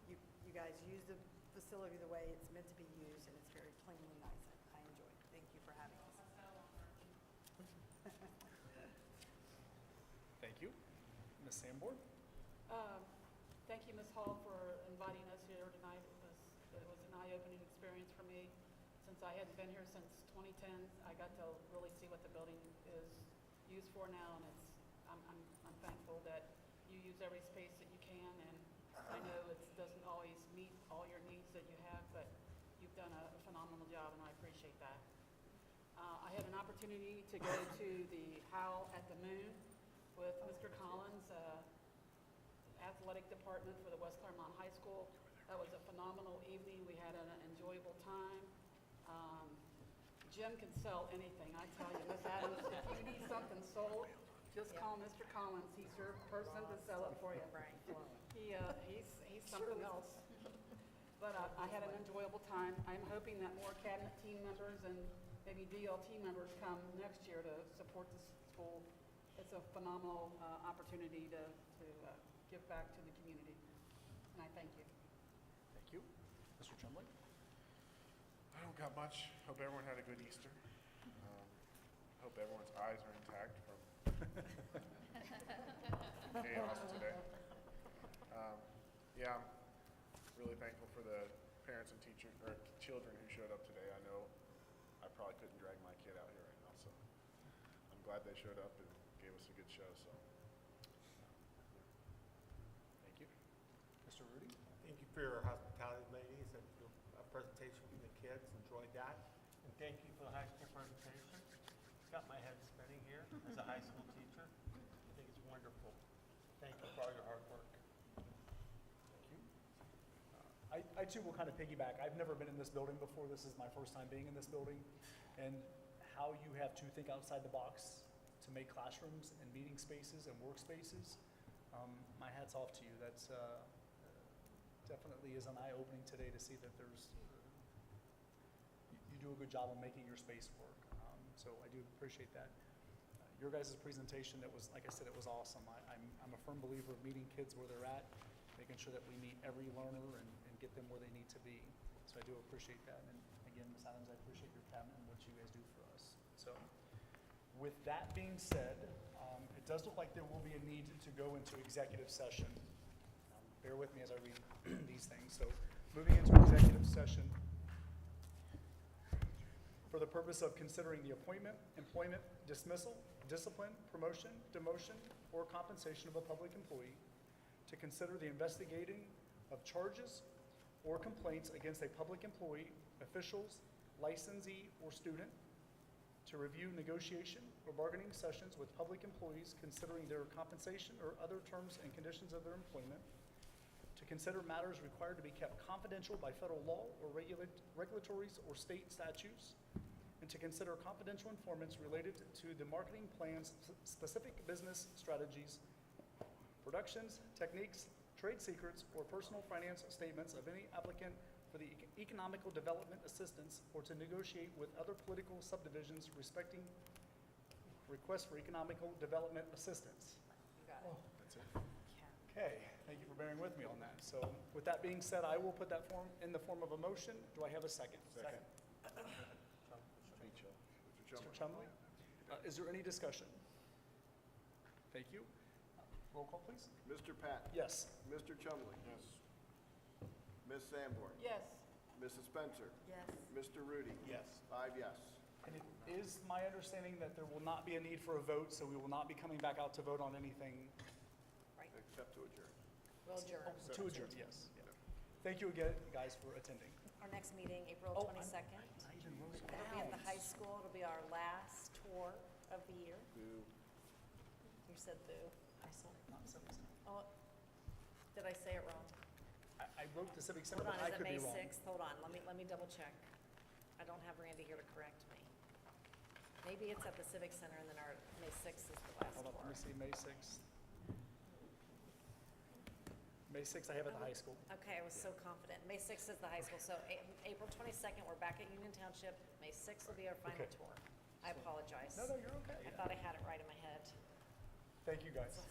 You guys use the facility the way it's meant to be used, and it's very clean and nice. I enjoy it. Thank you for having us. Thank you. Ms. Sanborn? Thank you, Ms. Hall, for inviting us here tonight. It was an eye-opening experience for me. Since I hadn't been here since 2010, I got to really see what the building is used for now, and I'm thankful that you use every space that you can, and I know it doesn't always meet all your needs that you have, but you've done a phenomenal job, and I appreciate that. I had an opportunity to go to the Howl at the Moon with Mr. Collins, athletic department for the West Clermont High School. That was a phenomenal evening. We had an enjoyable time. Jim can sell anything, I tell you, Miss Adams, if you need something sold, just call Mr. Collins, he's your person to sell it for you. He's something else. But I had an enjoyable time. I'm hoping that more cabinet team members and maybe DLT members come next year to support the school. It's a phenomenal opportunity to give back to the community, and I thank you. Thank you. Mr. Chumley? I don't got much. Hope everyone had a good Easter. Hope everyone's eyes are intact from chaos today. Yeah, I'm really thankful for the parents and teachers or children who showed up today. I know I probably couldn't drag my kid out here right now, so I'm glad they showed up and gave us a good show. So, Thank you. Mr. Rudy? Thank you for your hospitality, ladies, and your presentation from the kids. Enjoyed that. And thank you for the high school presentation. It's got my head spinning here as a high school teacher. I think it's wonderful. Thank you for all your hard work. Thank you. I too will kind of piggyback. I've never been in this building before. This is my first time being in this building. And how you have to think outside the box to make classrooms and meeting spaces and workspaces, my hat's off to you. That's definitely is an eye-opening today to see that there's, you do a good job of making your space work. So I do appreciate that. Your guys' presentation, that was, like I said, it was awesome. I'm a firm believer of meeting kids where they're at, making sure that we meet every learner and get them where they need to be. So I do appreciate that. And again, Ms. Adams, I appreciate your cabinet and what you guys do for us. So with that being said, it does look like there will be a need to go into executive session. Bear with me as I read these things. So moving into executive session for the purpose of considering the appointment, employment, dismissal, discipline, promotion, demotion, or compensation of a public employee, to consider the investigating of charges or complaints against a public employee, officials, licensee, or student, to review negotiation or bargaining sessions with public employees considering their compensation or other terms and conditions of their employment, to consider matters required to be kept confidential by federal law or regulatories or state statutes, and to consider confidential informants related to the marketing plan's specific business strategies, productions, techniques, trade secrets, or personal finance statements of any applicant for the economical development assistance, or to negotiate with other political subdivisions respecting requests for economical development assistance. You got it. that's it. Okay, thank you for bearing with me on that. So with that being said, I will put that form in the form of a motion. Do I have a second? Second. Mr. Chumley? Is there any discussion? Thank you. Roll call, please. Mr. Patton? Yes. Mr. Chumley? Yes. Ms. Sanborn? Yes. Mrs. Spencer? Yes. Mr. Rudy? Yes. 5 yes. And it is my understanding that there will not be a need for a vote, so we will not be coming back out to vote on anything. Right. Except to adjourn. We'll adjourn. To adjourn, yes. Yeah. Thank you again, guys, for attending. Our next meeting, April Oh, 22nd. I even wrote it It'll be at the down. high school. It'll be our last tour of the year. Boo. You said boo. I said, Not Civic Center. oh, did I say it wrong? I wrote the Civic Center, Hold but on, I is it could be May wrong. 6th? Hold on, let me double check. I don't have Randy here to correct me. Maybe it's at the Civic Center and then our May 6th is the last Hold on, tour. let me see, May 6th. May 6th, I have at the high school. Okay, I was so confident. May 6th is the high school, so April 22nd, we're back at Union Township. May 6th will be our final Okay. tour. I apologize. No, you're okay. I thought I had it right in my head. Thank you, guys. So